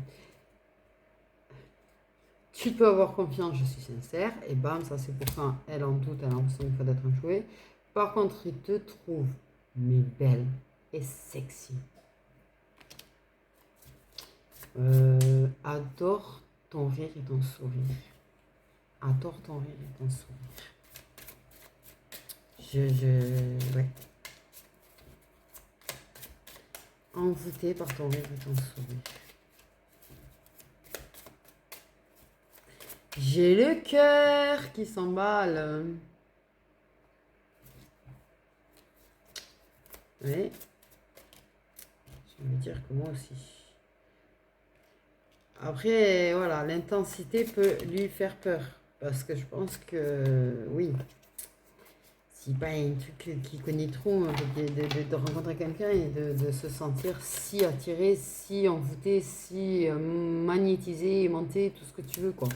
Tu peux avoir confiance, je suis sincère. Et bam, ça c'est pour quand elle en doute, elle a l'impression une fois d'être enchouée. Par contre, il te trouve, mais belle et sexy. Adore ton rire et ton sourire. Adore ton rire et ton sourire. Ouais. Envoûté par ton rire et ton sourire. J'ai le cœur qui s'emballe. Oui. Je vais dire que moi aussi. Après, voilà, l'intensité peut lui faire peur. Parce que je pense que, oui, si pas un truc qui connaît trop, hein, de rencontrer quelqu'un et de se sentir si attiré, si envoûté, si magnétisé, aimanté, tout ce que tu veux, quoi.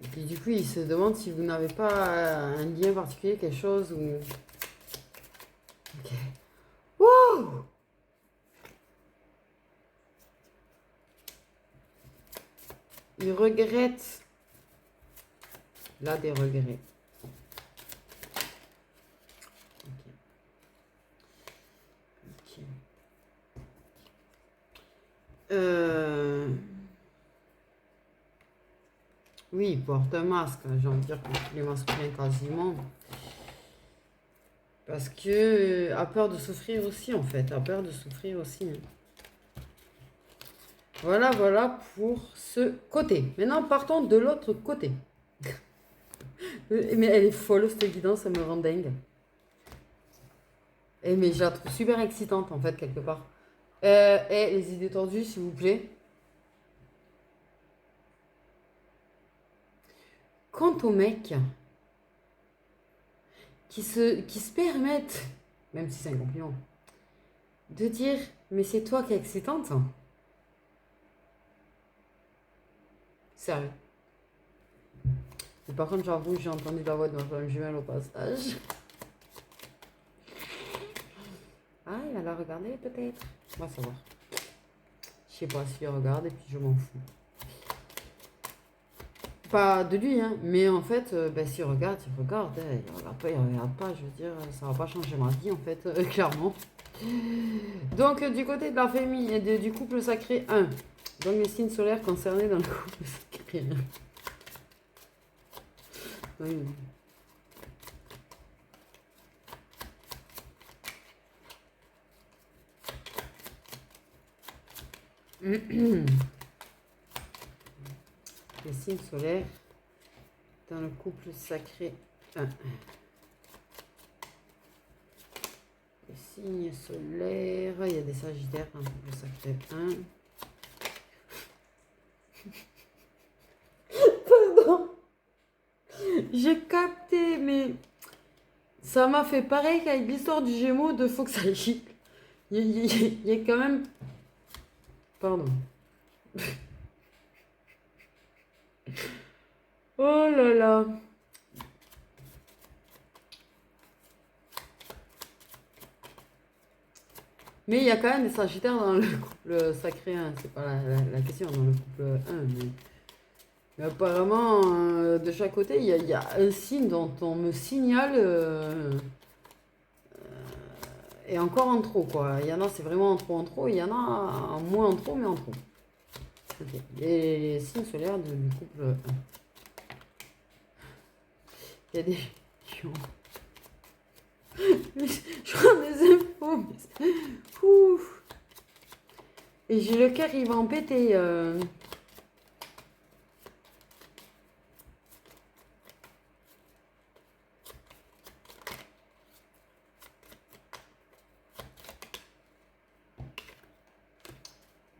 Et puis du coup, il se demande si vous n'avez pas un lien particulier, quelque chose ou... Ok. Wow! Il regrette. Là, des regrets. Ok. Ok. Oui, il porte un masque, hein, j'ai envie de dire que tous les masculins quasiment. Parce que a peur de souffrir aussi, en fait. A peur de souffrir aussi. Hein. Voilà, voilà pour ce côté. Maintenant, partons de l'autre côté. Mais elle est folle, cette guidance, ça me rend dingue. Mais je la trouve super excitante, en fait, quelque part. Et les idées tordues, s'il vous plaît. Quant aux mecs qui se permettent, même si c'est un compliment, de dire, mais c'est toi qui es excitante. Sérieux. Mais par contre, j'avoue, j'ai entendu la voix de ma femme jumelle au passage. Ah, il va la regarder peut-être. On va savoir. Je sais pas s'il regarde et puis je m'en fous. Pas de lui, hein, mais en fait, s'il regarde, il regarde. Hein, il regarde pas, je veux dire, ça va pas changer ma vie en fait, clairement. Donc, du côté de la famille et du couple sacré 1. Donc, les signes solaires concernés dans le couple sacré 1. Oui. Les signes solaires dans le couple sacré 1. Les signes solaires, il y a des sagittaires dans le couple sacré 1. Pardon, j'ai capté, mais ça m'a fait pareil qu'avec l'histoire du Gémeaux de Faut que ça gicle. Il y a quand même... Pardon. Oh là là. Mais il y a quand même des sagittaires dans le couple sacré 1. C'est pas la question dans le couple 1. Mais apparemment, de chaque côté, il y a un signe dont on me signale... et encore en trop, quoi. Il y en a, c'est vraiment en trop. Il y en a en moins en trop, mais en trop. Ok. Les signes solaires du couple 1. Il y a des... Je prends des infos. Ouf. Et j'ai le cœur, il va en péter. Il y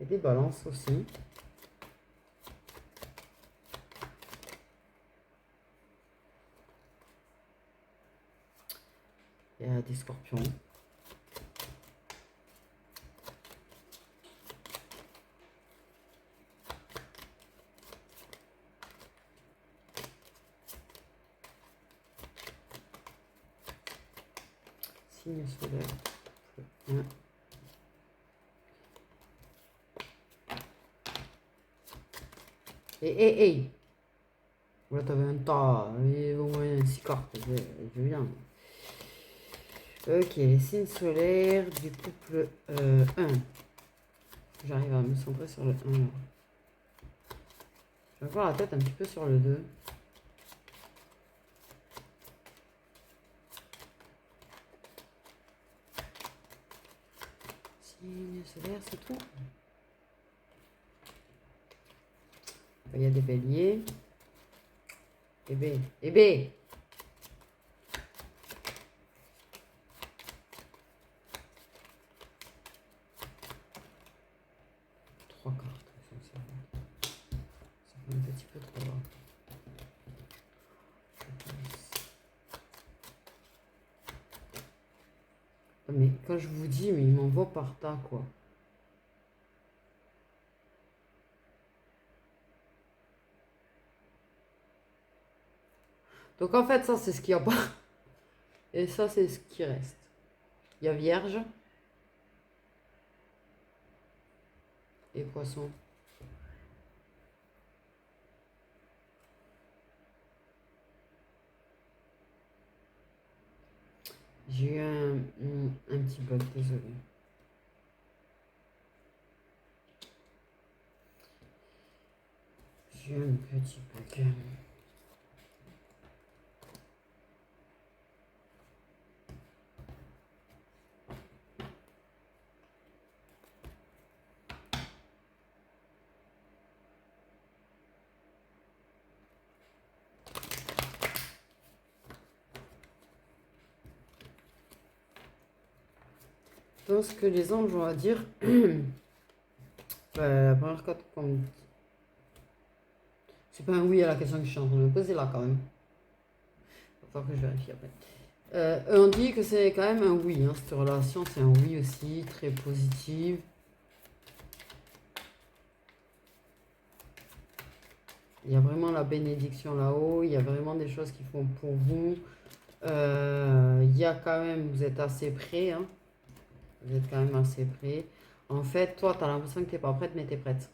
a des balances aussi. Il y a des scorpions. Signe solaire. Ouais. Et. Là, t'avais un tas. Et au moins 6 cartes. Je viens. Ok, les signes solaires du couple 1. J'arrive à me centrer sur le 1. Je vais avoir la tête un petit peu sur le 2. Signe solaire, c'est tout. Il y a des béliers. Et B. 3 cartes. Un petit peu trop là. Mais quand je vous dis, mais il m'envoie par tas, quoi. Donc en fait, ça, c'est ce qu'il n'y a pas. Et ça, c'est ce qui reste. Il y a Vierge et Poisson. J'ai eu un petit bug, désolé. J'ai eu un petit bug. Dans ce que les anges ont à dire, la première carte qu'on me dit, c'est pas un oui à la question que je suis en train de me poser là quand même. Il va falloir que je vérifie après. On dit que c'est quand même un oui, hein, cette relation, c'est un oui aussi, très positive. Il y a vraiment la bénédiction là-haut, il y a vraiment des choses qu'ils font pour vous. Il y a quand même, vous êtes assez prêts, hein. Vous êtes quand même assez prêts. En fait, toi, tu as l'impression que tu n'es pas prête, mais tu es prête.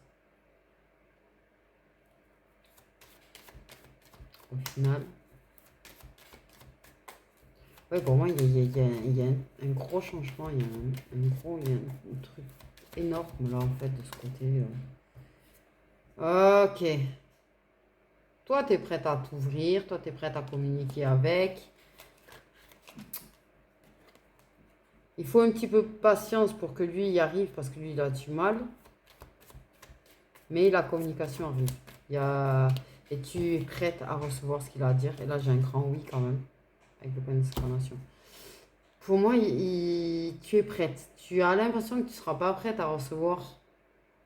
Au final. Ouais, pour moi, il y a un gros changement, il y a un truc énorme là, en fait, de ce côté. Ok. Toi, tu es prête à t'ouvrir, toi, tu es prête à communiquer avec. Il faut un petit peu de patience pour que lui y arrive, parce que lui, il a du mal. Mais la communication arrive. Et tu es prête à recevoir ce qu'il a à dire. Et là, j'ai un grand oui quand même, avec le point d'exclamation. Pour moi, tu es prête. Tu as l'impression que tu ne seras pas prête à recevoir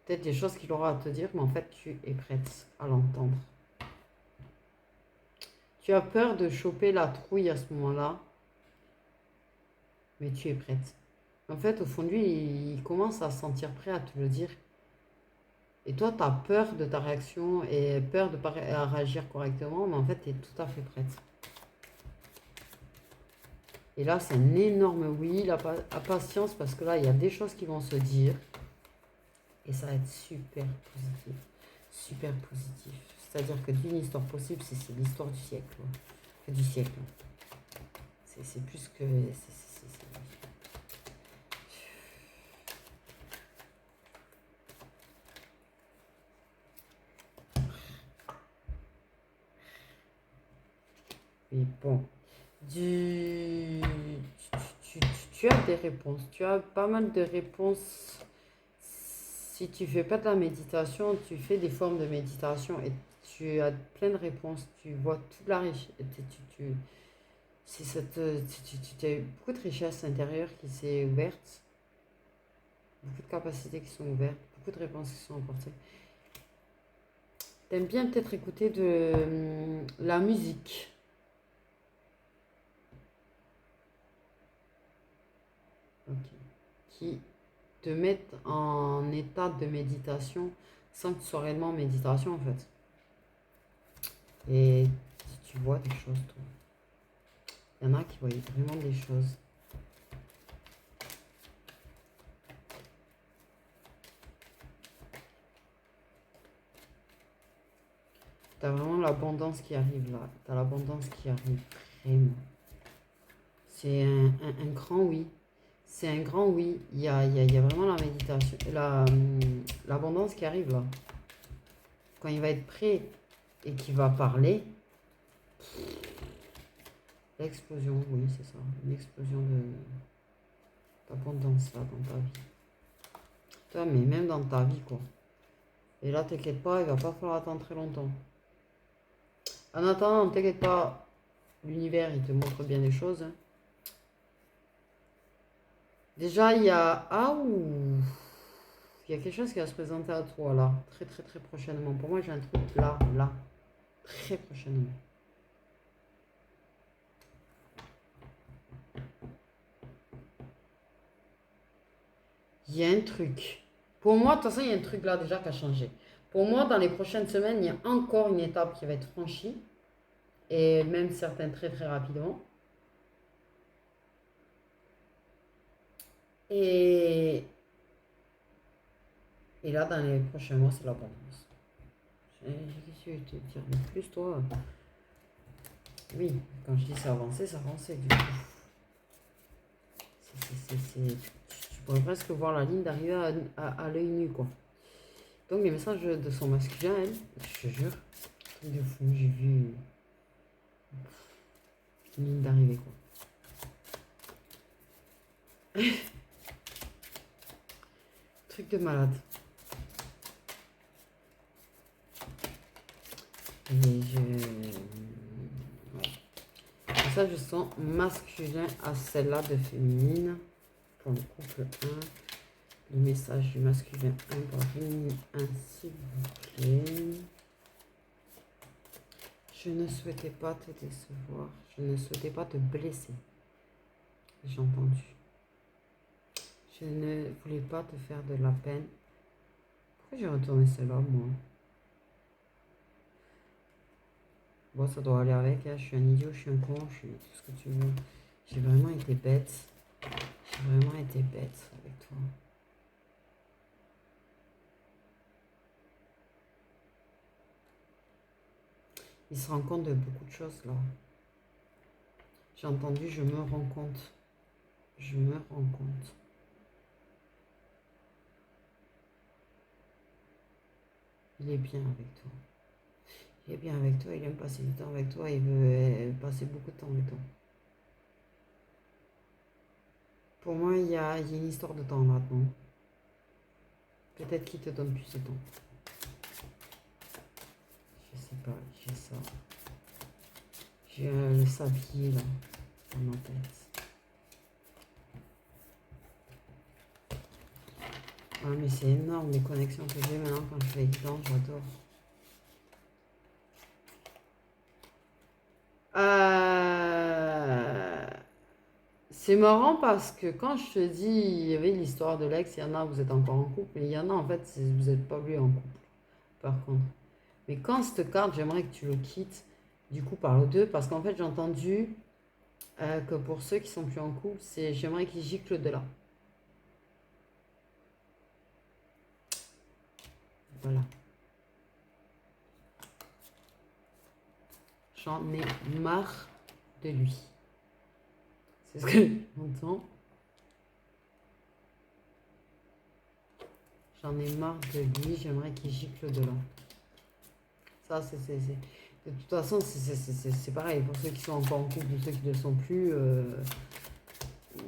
peut-être des choses qu'il aura à te dire, mais en fait, tu es prête à l'entendre. Tu as peur de choper la trouille à ce moment-là, mais tu es prête. En fait, au fond de lui, il commence à se sentir prêt à te le dire. Et toi, tu as peur de ta réaction et peur de ne pas réagir correctement, mais en fait, tu es tout à fait prête. Et là, c'est un énorme oui, la patience, parce que là, il y a des choses qui vont se dire. Et ça va être super positif. Super positif. C'est-à-dire que d'une histoire possible, c'est l'histoire du siècle. Du siècle. C'est plus que... Mais bon. Tu as des réponses. Tu as pas mal de réponses. Si tu fais pas de la méditation, tu fais des formes de méditation et tu as plein de réponses. Tu vois toute la richesse. Tu as beaucoup de richesse intérieure qui s'est ouverte. Beaucoup de capacités qui sont ouvertes. Beaucoup de réponses qui sont apportées. T'aimes bien peut-être écouter de la musique. Ok. Qui te mettent en état de méditation sans que ce soit réellement méditation en fait. Et si tu vois des choses, toi. Il y en a qui voient vraiment des choses. T'as vraiment l'abondance qui arrive là. T'as l'abondance qui arrive vraiment. C'est un grand oui. C'est un grand oui. Il y a vraiment la méditation, l'abondance qui arrive là. Quand il va être prêt et qu'il va parler, l'explosion, oui, c'est ça. Une explosion d'abondance là dans ta vie. Toi, mais même dans ta vie, quoi. Et là, t'inquiète pas, il va pas falloir attendre très longtemps. En attendant, t'inquiète pas, l'univers, il te montre bien les choses. Hein. Déjà, il y a... Ah, ouh. Il y a quelque chose qui va se présenter à toi là, très très très prochainement. Pour moi, j'ai un truc là, là, très prochainement. Il y a un truc. Pour moi, de toute façon, il y a un truc là déjà qui a changé. Pour moi, dans les prochaines semaines, il y a encore une étape qui va être franchie. Et même certains très très rapidement. Et, et là, dans les prochains mois, c'est l'abondance. Qu'est-ce que je vais te dire de plus, toi? Oui, quand je dis c'est avancé, c'est avancé du coup. Tu pourrais presque voir la ligne d'arrivée à l'œil nu, quoi. Donc, les messages de son masculin, elle, je te jure, truc de fou, j'ai vu une ligne d'arrivée, quoi. Truc de malade. Et ça, je sens masculin à celle-là de féminine. Pour le couple 1. Le message du masculin 1 pour féminine 1, s'il vous plaît. Je ne souhaitais pas te décevoir. Je ne souhaitais pas te blesser. J'ai entendu. Je ne voulais pas te faire de la peine. Pourquoi j'ai retourné cela, moi? Bon, ça doit aller avec. Hein. Je suis un idiot, je suis un con, je suis tout ce que tu veux. J'ai vraiment été bête. J'ai vraiment été bête avec toi. Il se rend compte de beaucoup de choses, là. J'ai entendu, je me rends compte. Je me rends compte. Il est bien avec toi. Il est bien avec toi, il aime passer du temps avec toi, il veut passer beaucoup de temps avec toi. Pour moi, il y a une histoire de temps maintenant. Peut-être qu'il te donne plus de temps. Je sais pas, j'ai ça. J'ai le sablier là, dans ma tête. Ah mais c'est énorme les connexions que j'ai maintenant quand je fais évident, j'adore. C'est marrant parce que quand je te dis, il y avait l'histoire de l'ex, il y en a, vous êtes encore en couple, mais il y en a, en fait, vous n'êtes pas lui en couple, par contre. Mais quand cette carte, j'aimerais que tu le quittes, du coup, par le 2, parce qu'en fait, j'ai entendu que pour ceux qui sont plus en couple, c'est j'aimerais qu'ils giclent de là. Voilà. J'en ai marre de lui. C'est ce que j'entends. J'en ai marre de lui, j'aimerais qu'il gicle de là. Ça, de toute façon, c'est pareil. Pour ceux qui sont encore en couple ou ceux qui ne le sont plus,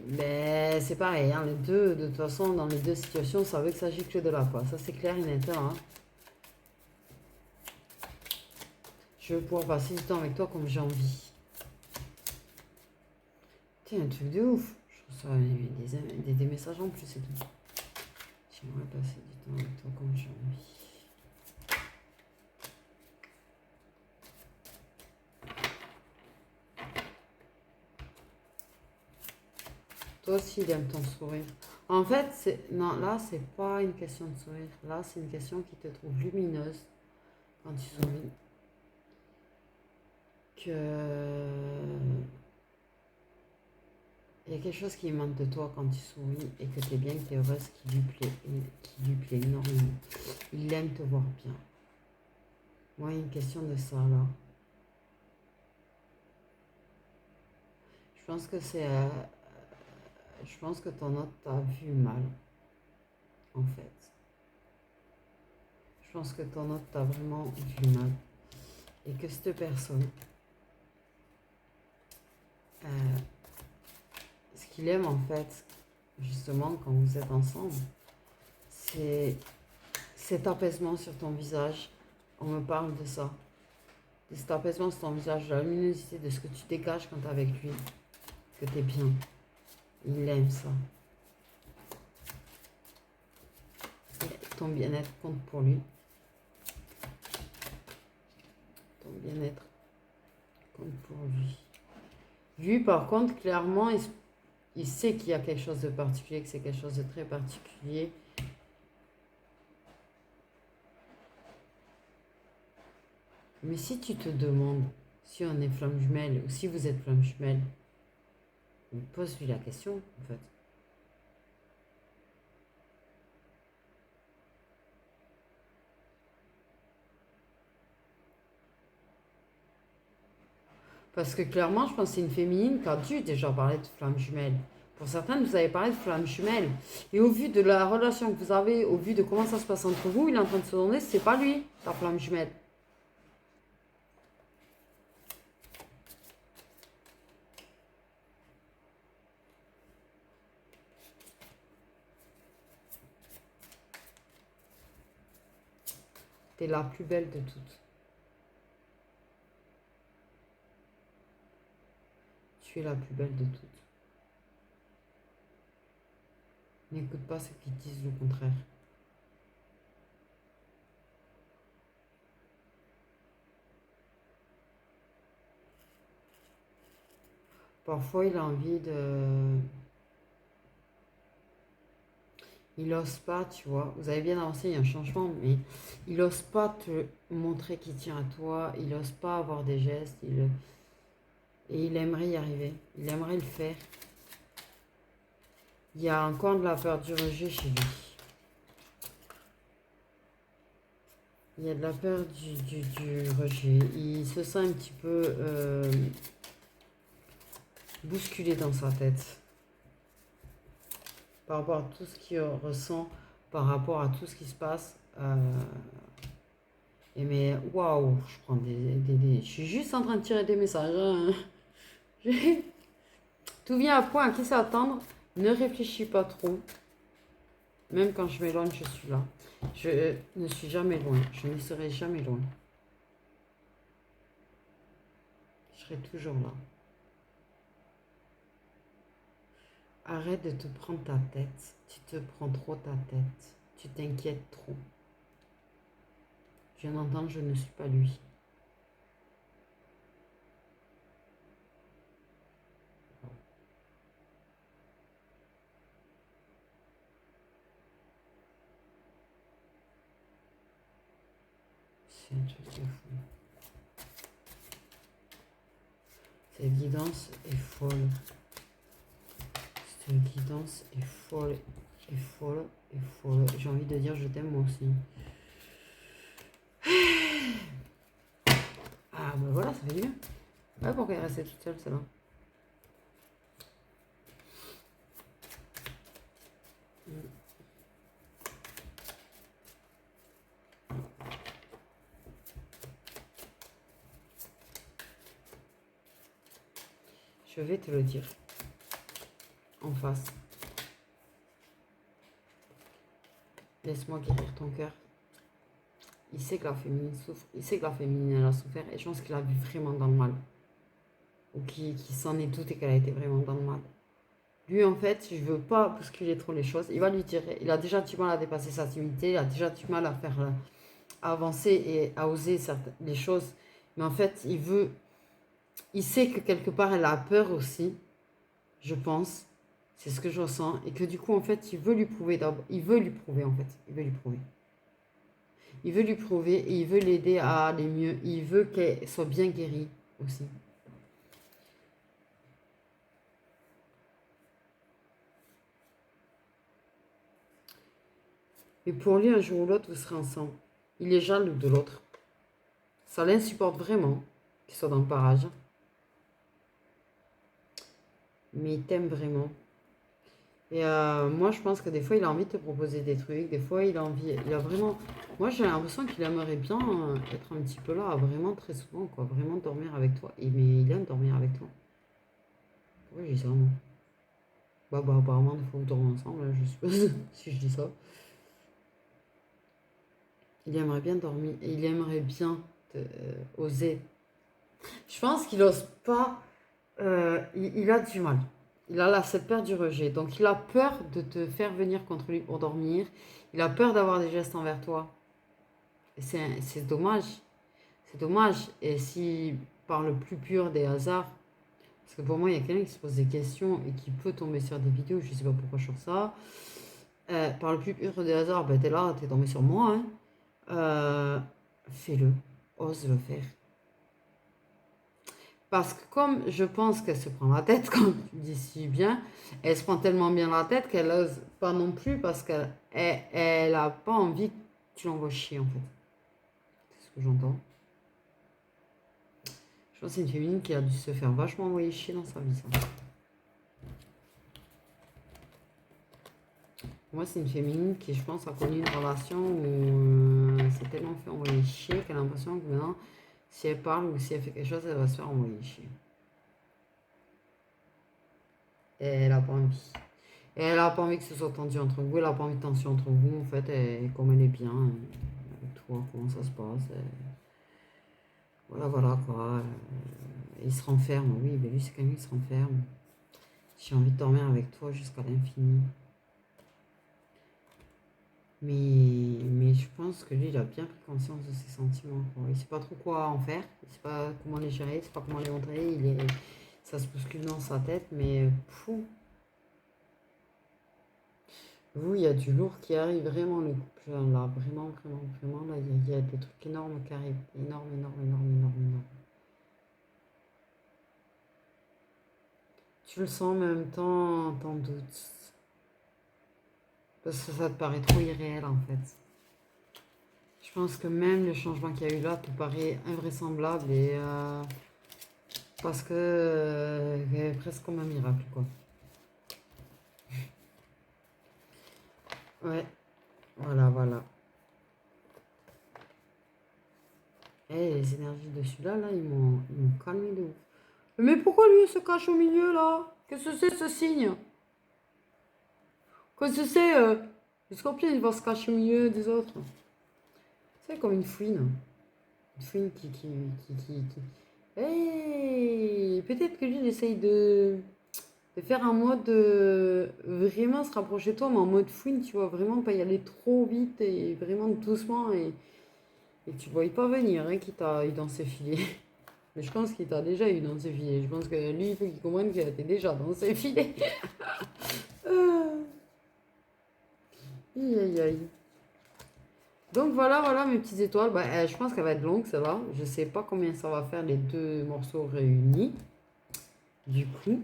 mais c'est pareil. Hein, les deux, de toute façon, dans les deux situations, ça veut que ça gicle de là, quoi. Ça, c'est clair et net. Hein. Je veux pouvoir passer du temps avec toi comme j'ai envie. Tiens, un truc de ouf. Je reçois des messages en plus et tout. J'aimerais passer du temps avec toi comme j'ai envie. Toi aussi, il aime ton sourire. En fait, non, là, c'est pas une question de sourire. Là, c'est une question qui te trouve lumineuse quand tu souris. Que il y a quelque chose qui manque de toi quand tu souris et que tu es bien, que tu es heureuse, qui lui plaît énormément. Il aime te voir bien. Moi, il y a une question de ça, là. Je pense que je pense que ton autre t'a vu mal, en fait. Je pense que ton autre t'a vraiment vu mal. Et que cette personne, ce qu'il aime, en fait, justement, quand vous êtes ensemble, c'est cet apaisement sur ton visage. On me parle de ça. De cet apaisement sur ton visage, de la luminosité, de ce que tu dégages quand tu es avec lui. Que tu es bien. Il aime ça. Il ton bien-être compte pour lui. Ton bien-être compte pour lui. Lui, par contre, clairement, il sait qu'il y a quelque chose de particulier, que c'est quelque chose de très particulier. Mais si tu te demandes si on est flamme jumelle ou si vous êtes flamme jumelle, pose-lui la question, en fait. Parce que clairement, je pense que c'est une féminine qui a dû déjà parler de flamme jumelle. Pour certaines, vous avez parlé de flamme jumelle. Et au vu de la relation que vous avez, au vu de comment ça se passe entre vous, il est en train de se demander si c'est pas lui, ta flamme jumelle. T'es la plus belle de toutes. Tu es la plus belle de toutes. N'écoute pas ceux qui disent le contraire. Parfois, il a envie de... Il n'ose pas, tu vois. Vous avez bien avancé, il y a un changement, mais il n'ose pas te montrer qu'il tient à toi. Il n'ose pas avoir des gestes. Et il aimerait y arriver. Il aimerait le faire. Il y a encore de la peur du rejet chez lui. Il y a de la peur du rejet. Il se sent un petit peu bousculé dans sa tête. Par rapport à tout ce qu'il ressent, par rapport à tout ce qui se passe. Et mais waouh, je prends des... Je suis juste en train de tirer des messages. Hein. Tout vient à point à qui s'attendre. Ne réfléchis pas trop. Même quand je m'éloigne, je suis là. Je ne suis jamais loin. Je ne serai jamais loin. Je serai toujours là. Arrête de te prendre ta tête. Tu te prends trop ta tête. Tu t'inquiètes trop. Je viens d'entendre, je ne suis pas lui. C'est un truc de fou. Cette guidance est folle. Cette guidance est folle, est folle, est folle. J'ai envie de dire je t'aime moi aussi. Ah ben voilà, ça fait du bien. Ouais, pourquoi elle est restée toute seule, celle-là. Je vais te le dire. En face. Laisse-moi guérir ton cœur. Il sait que la féminine souffre. Il sait que la féminine, elle a souffert. Et je pense qu'il a vu vraiment dans le mal. Ou qu'il s'en est douté qu'elle a été vraiment dans le mal. Lui, en fait, je veux pas bousculer trop les choses. Il va lui dire, il a déjà du mal à dépasser sa timidité. Il a déjà du mal à faire avancer et à oser les choses. Mais en fait, il sait que quelque part, elle a peur aussi. Je pense. C'est ce que je ressens. Et que du coup, en fait, il veut lui prouver d'abord. Il veut lui prouver, en fait. Il veut lui prouver. Il veut lui prouver et il veut l'aider à aller mieux. Il veut qu'elle soit bien guérie aussi. Et pour lui, un jour ou l'autre, vous serez ensemble. Il est jaloux de l'autre. Ça l'insupporte vraiment qu'il soit dans le parage. Mais il t'aime vraiment. Et moi, je pense que des fois, il a envie de te proposer des trucs. Des fois, il a envie... Il a vraiment... Moi, j'ai l'impression qu'il aimerait bien être un petit peu là, vraiment très souvent, quoi. Vraiment dormir avec toi. Mais il aime dormir avec toi. Pourquoi je dis ça, moi? Bah, apparemment, des fois, vous dormez ensemble, là, je suppose, si je dis ça. Il aimerait bien dormir. Et il aimerait bien oser. Je pense qu'il n'ose pas. Il a du mal. Il a là cette peur du rejet. Donc, il a peur de te faire venir contre lui pour dormir. Il a peur d'avoir des gestes envers toi. C'est dommage. C'est dommage. Et si, par le plus pur des hasards, parce que pour moi, il y a quelqu'un qui se pose des questions et qui peut tomber sur des vidéos, je ne sais pas pourquoi je sors ça. Par le plus pur des hasards, ben, t'es là, t'es tombé sur moi. Hein. Fais-le. Ose le faire. Parce que comme je pense qu'elle se prend la tête, comme tu dis si bien, elle se prend tellement bien la tête qu'elle n'ose pas non plus parce qu'elle elle a pas envie que tu l'envoies chier en fait. C'est ce que j'entends. Je pense que c'est une féminine qui a dû se faire vachement envoyer chier dans sa vie. Ça. Moi, c'est une féminine qui, je pense, a connu une relation où c'est tellement fait envoyer chier qu'elle a l'impression que maintenant, si elle parle ou si elle fait quelque chose, elle va se faire envoyer chier. Et elle n'a pas envie. Et elle n'a pas envie que ce soit tendu entre vous, elle n'a pas envie de tension entre vous, en fait, et comme elle est bien, avec toi, comment ça se passe. Voilà, voilà, quoi. Il se renferme, oui, mais lui, c'est quelqu'un qui se renferme. J'ai envie de dormir avec toi jusqu'à l'infini. Mais je pense que lui, il a bien pris conscience de ses sentiments. Quoi. Il ne sait pas trop quoi en faire, il ne sait pas comment les gérer, il ne sait pas comment les montrer. Ça se bouscule dans sa tête, mais fou. Vous, il y a du lourd qui arrive vraiment, le couple, là, vraiment, vraiment, vraiment, là, il y a des trucs énormes qui arrivent, énorme, énorme, énorme, énorme, énorme. Tu le sens, mais en même temps, t'en doutes. Parce que ça te paraît trop irréel, en fait. Je pense que même le changement qu'il y a eu là te paraît invraisemblable et parce que presque comme un miracle, quoi. Ouais, voilà, voilà. Et les énergies de celui-là, là, ils m'ont calmé de ouf. Mais pourquoi lui il se cache au milieu là? Qu'est-ce que c'est ce signe? Qu'est-ce que c'est le scorpion il va se cacher au milieu des autres. C'est comme une fouine. Une fouine qui... Hey, peut-être que lui il essaye de faire un mode vraiment se rapprocher de toi, mais en mode fouine, tu vois, vraiment pas y aller trop vite et vraiment doucement et tu ne voyais pas venir hein, qui t'a eu dans ses filets. Mais je pense qu'il t'a déjà eu dans ses filets. Je pense que lui, il faut qu'il comprenne qu'il était déjà dans ses filets. Aïe, aïe, aïe. Donc voilà, voilà mes petites étoiles. Bah, je pense qu'elle va être longue, celle-là. Je sais pas combien ça va faire les deux morceaux réunis. Du coup.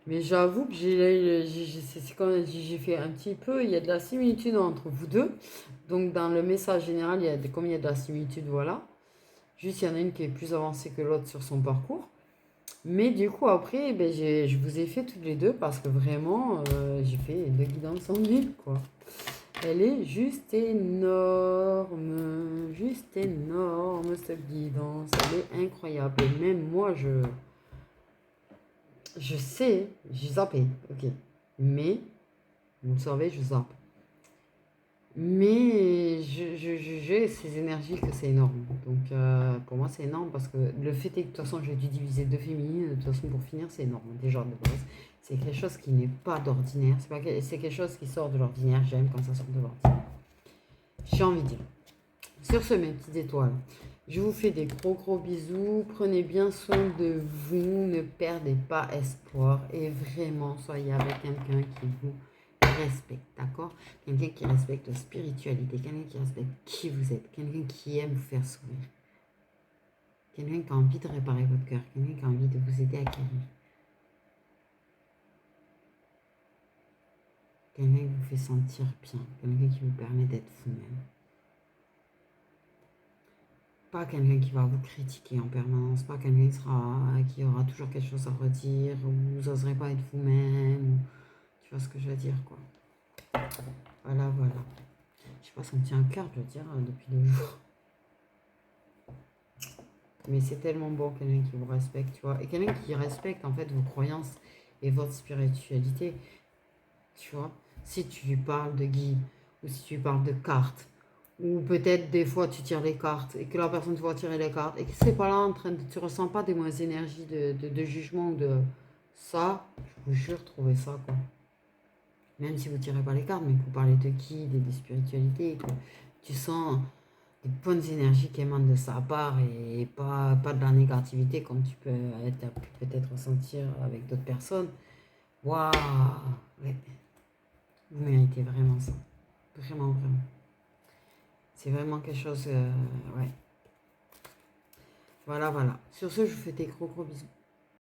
Mais j'avoue que c'est quand j'ai fait un petit peu, il y a de la similitude entre vous deux. Donc dans le message général, comme il y a de la similitude, voilà. Juste, il y en a une qui est plus avancée que l'autre sur son parcours. Mais du coup, après, ben, je vous ai fait toutes les deux parce que vraiment, j'ai fait deux guidances en une, quoi. Elle est juste énorme, cette guidance. Elle est incroyable. Et même moi, je sais, j'ai zappé, ok. Mais, vous le savez, je zappe. Mais j'ai ces énergies que c'est énorme. Donc pour moi c'est énorme parce que le fait est que de toute façon j'ai dû diviser deux féminines. De toute façon pour finir c'est énorme déjà de base. C'est quelque chose qui n'est pas d'ordinaire. C'est quelque chose qui sort de l'ordinaire. J'aime quand ça sort de l'ordinaire. J'ai envie de dire. Sur ce mes petites étoiles, je vous fais des gros bisous. Prenez bien soin de vous. Ne perdez pas espoir. Et vraiment soyez avec quelqu'un qui vous respecte, d'accord? Quelqu'un qui respecte la spiritualité, quelqu'un qui respecte qui vous êtes, quelqu'un qui aime vous faire sourire, quelqu'un qui a envie de réparer votre cœur, quelqu'un qui a envie de vous aider à guérir, quelqu'un qui vous fait sentir bien, quelqu'un qui vous permet d'être vous-même. Pas quelqu'un qui va vous critiquer en permanence, pas quelqu'un qui aura toujours quelque chose à redire, ou vous n'oserez pas être vous-même, tu vois ce que je veux dire, quoi. Voilà, voilà. Je sais pas, ça me tient à cœur de le dire depuis 2 jours. Mais c'est tellement bon, quelqu'un qui vous respecte, tu vois. Et quelqu'un qui respecte, en fait, vos croyances et votre spiritualité, tu vois. Si tu lui parles de guide, ou si tu lui parles de cartes, ou peut-être des fois tu tires les cartes, et que la personne te voit tirer les cartes, et que c'est pas là en train de... Tu ressens pas des mauvaises énergies de jugement, Ça, je vous jure, trouvez ça, quoi. Même si vous ne tirez pas les cartes, mais que vous parlez de guide et de spiritualité, que tu sens des bonnes énergies qui émanent de sa part et pas de la négativité comme tu peux peut-être ressentir avec d'autres personnes. Waouh! Ouais, vous méritez vraiment ça. Vraiment, vraiment. C'est vraiment quelque chose... ouais. Voilà, voilà. Sur ce, je vous fais des gros bisous.